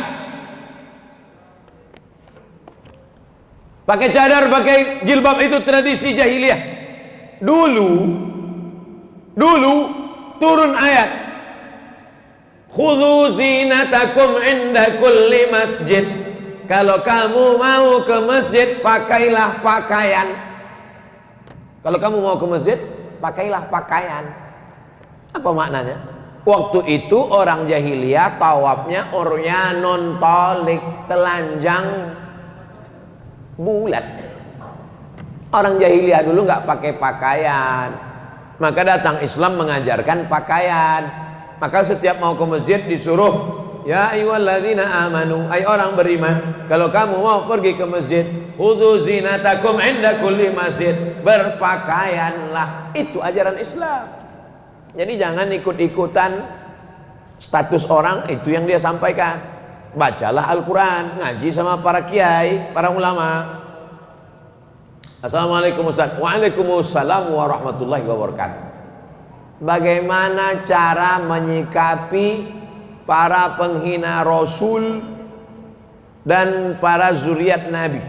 Pakai cadar, pakai jilbab itu tradisi jahiliyah. Dulu turun ayat, khudhu zinatakum inda kulli masjid. Kalau kamu mau ke masjid, pakailah pakaian. Kalau kamu mau ke masjid, pakailah pakaian. Apa maknanya? Waktu itu orang jahiliyah tawafnya uryanun tolik, telanjang bulat. Orang jahiliyah dulu nggak pakai pakaian. Maka datang Islam mengajarkan pakaian. Maka setiap mau ke masjid disuruh, ya ayyuhalladzina amanu, ay orang beriman, kalau kamu mau pergi ke masjid, khudhu zinatakum inda kulli masjid, berpakaianlah. Itu ajaran Islam. Jadi jangan ikut-ikutan status orang, itu yang dia sampaikan. Bacalah Al-Quran, ngaji sama para kiai, para ulama. Assalamualaikum Ustaz. Waalaikumsalam warahmatullahi wabarakatuh. Bagaimana cara menyikapi para penghina Rasul dan para zuriat Nabi?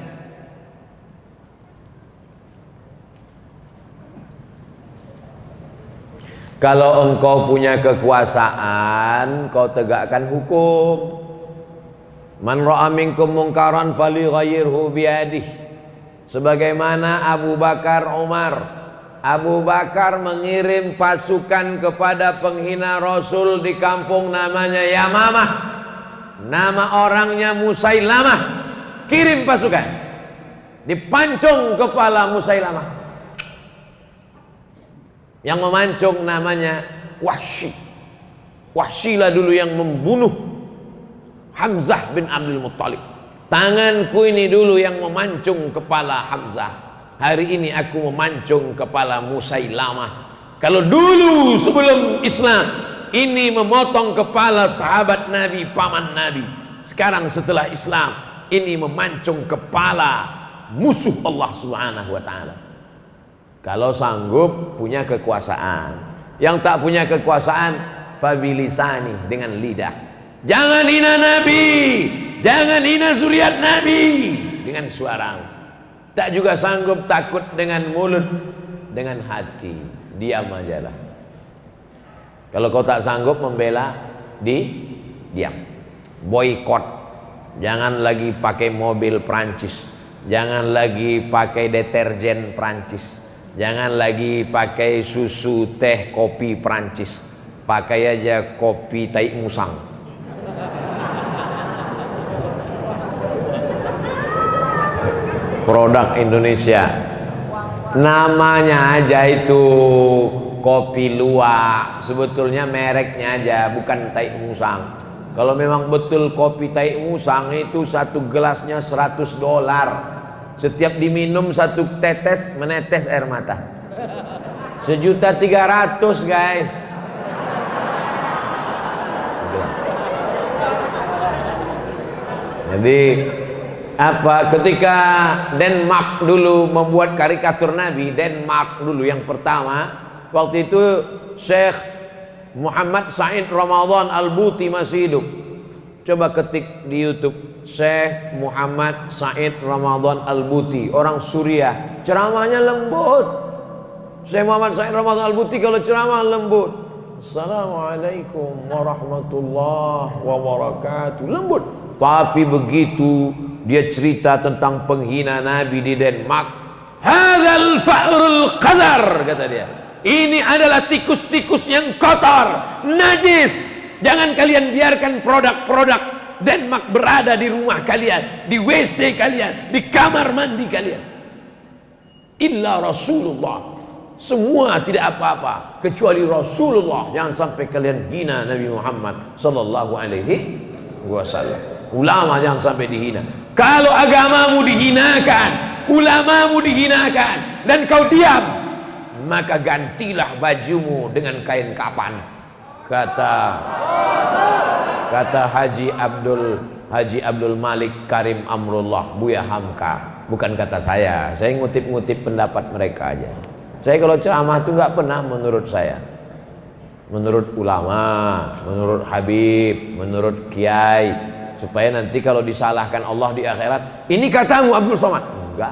Kalau engkau punya kekuasaan, kau tegakkan hukum. Man ra'a minkum munkaran falyughayyirhu biyadihi. Sebagaimana Abu Bakar Umar. Abu Bakar mengirim pasukan kepada penghina Rasul di kampung namanya Yamamah. Nama orangnya Musailamah. Kirim pasukan. Dipancung kepala Musailamah. Yang memancung namanya Wahsy. Wahsy lah dulu yang membunuh Hamzah bin Abdul Muttalib. Tanganku ini dulu yang memancung kepala Hamzah. Hari ini aku memancung kepala Musailamah. Kalau dulu sebelum Islam ini memotong kepala sahabat Nabi, paman Nabi. Sekarang setelah Islam ini memancung kepala musuh Allah Subhanahu wa taala. Kalau sanggup punya kekuasaan. Yang tak punya kekuasaan, fabilisani, dengan lidah. Jangan hina Nabi, jangan hina zuriat Nabi dengan suara. Tak juga sanggup, takut dengan mulut, dengan hati. Diam aja lah. Kalau kau tak sanggup membela, diam. Boykot. Jangan lagi pakai mobil Prancis. Jangan lagi pakai deterjen Prancis. Jangan lagi pakai susu, teh, kopi Prancis. Pakai aja kopi tai musang. produk Indonesia. Namanya aja itu kopi luwak, sebetulnya mereknya aja, bukan Tai Musang. Kalau memang betul kopi Tai Musang itu satu gelasnya $100. Setiap diminum satu tetes menetes air mata. 1.300.000 guys. Jadi apa, ketika Denmark dulu membuat karikatur Nabi, Denmark dulu yang pertama, waktu itu Syekh Muhammad Said Ramadan Al-Buti masih hidup. Coba ketik di YouTube Syekh Muhammad Said Ramadan Al-Buti, orang Suriah, ceramahnya lembut. Syekh Muhammad Said Ramadan Al-Buti kalau ceramah lembut. Assalamualaikum warahmatullahi wabarakatuh, lembut. Tapi begitu dia cerita tentang penghina Nabi di Denmark, hadzal fa'rul qadar, kata dia, ini adalah tikus-tikus yang kotor, najis. Jangan kalian biarkan produk-produk Denmark berada di rumah kalian, di WC kalian, di kamar mandi kalian. Illa Rasulullah, semua tidak apa-apa kecuali Rasulullah. Jangan sampai kalian hina Nabi Muhammad sallallahu alaihi wasallam. Ulama jangan sampai dihina. Kalau agamamu dihinakan, ulamamu dihinakan, dan kau diam, maka gantilah bajumu dengan kain kapan. Kata Haji Abdul Malik Karim Amrullah Buya Hamka, bukan kata saya ngutip-ngutip pendapat mereka aja. Saya kalau ceramah itu nggak pernah menurut saya, menurut ulama, menurut Habib, menurut Kiai, supaya nanti kalau disalahkan Allah di akhirat, ini katamu Abdul Somad. Enggak.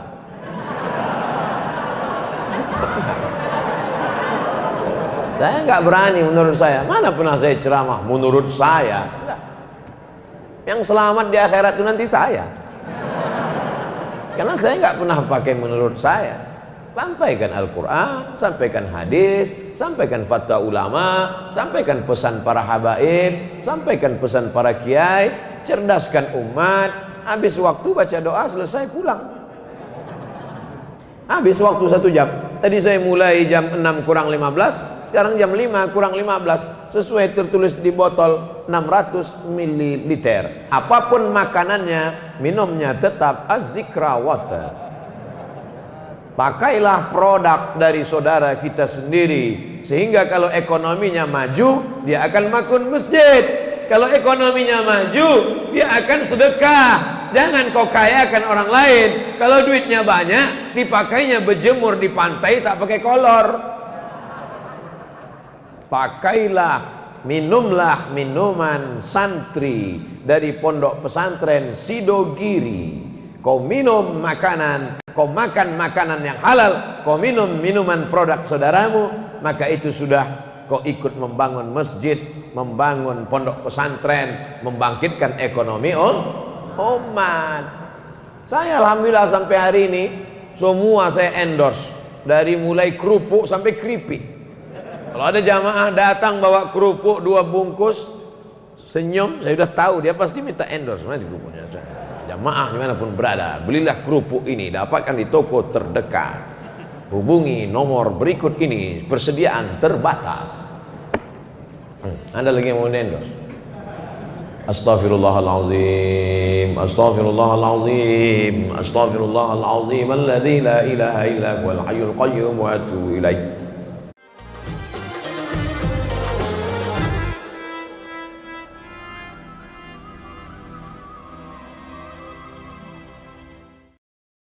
Saya enggak berani menurut saya. Mana pernah saya ceramah menurut saya? Enggak. Yang selamat di akhirat itu nanti saya. Karena saya enggak pernah pakai menurut saya. Sampaikan Al-Quran, sampaikan hadis, sampaikan fatwa ulama, sampaikan pesan para habaib, sampaikan pesan para kiai, cerdaskan umat. Habis waktu baca doa, selesai pulang. Habis waktu 1 jam. Tadi saya mulai jam 6 kurang 15, sekarang jam 5 kurang 15. Sesuai tertulis di botol 600 ml. Apapun makanannya, minumnya tetap Az-Zikra water. Pakailah produk dari saudara kita sendiri, sehingga kalau ekonominya maju, dia akan makun masjid. Kalau ekonominya maju, dia akan sedekah. Jangan kau kayakan orang lain. Kalau duitnya banyak, dipakainya berjemur di pantai tak pakai kolor. Pakailah, minumlah minuman santri dari pondok pesantren Sidogiri. Kau minum makanan, kau makan makanan yang halal, kau minum minuman produk saudaramu, maka itu sudah kau ikut membangun masjid, membangun pondok pesantren, membangkitkan ekonomi umat. Saya alhamdulillah sampai hari ini semua saya endorse, dari mulai kerupuk sampai keripik. Kalau ada jamaah datang bawa kerupuk 2 bungkus, senyum, saya sudah tahu dia pasti minta endorse. Mana di kerupuknya? Jamaah dimanapun berada, belilah kerupuk ini, dapatkan di toko terdekat. Hubungi nomor berikut ini, persediaan terbatas. Anda lagi yang mau endorse? Astaghfirullahalazim, astaghfirullahalazim, astaghfirullahalazim, alladzi la ilaha illa huwal hayyul qayyum wa atubu ilaih.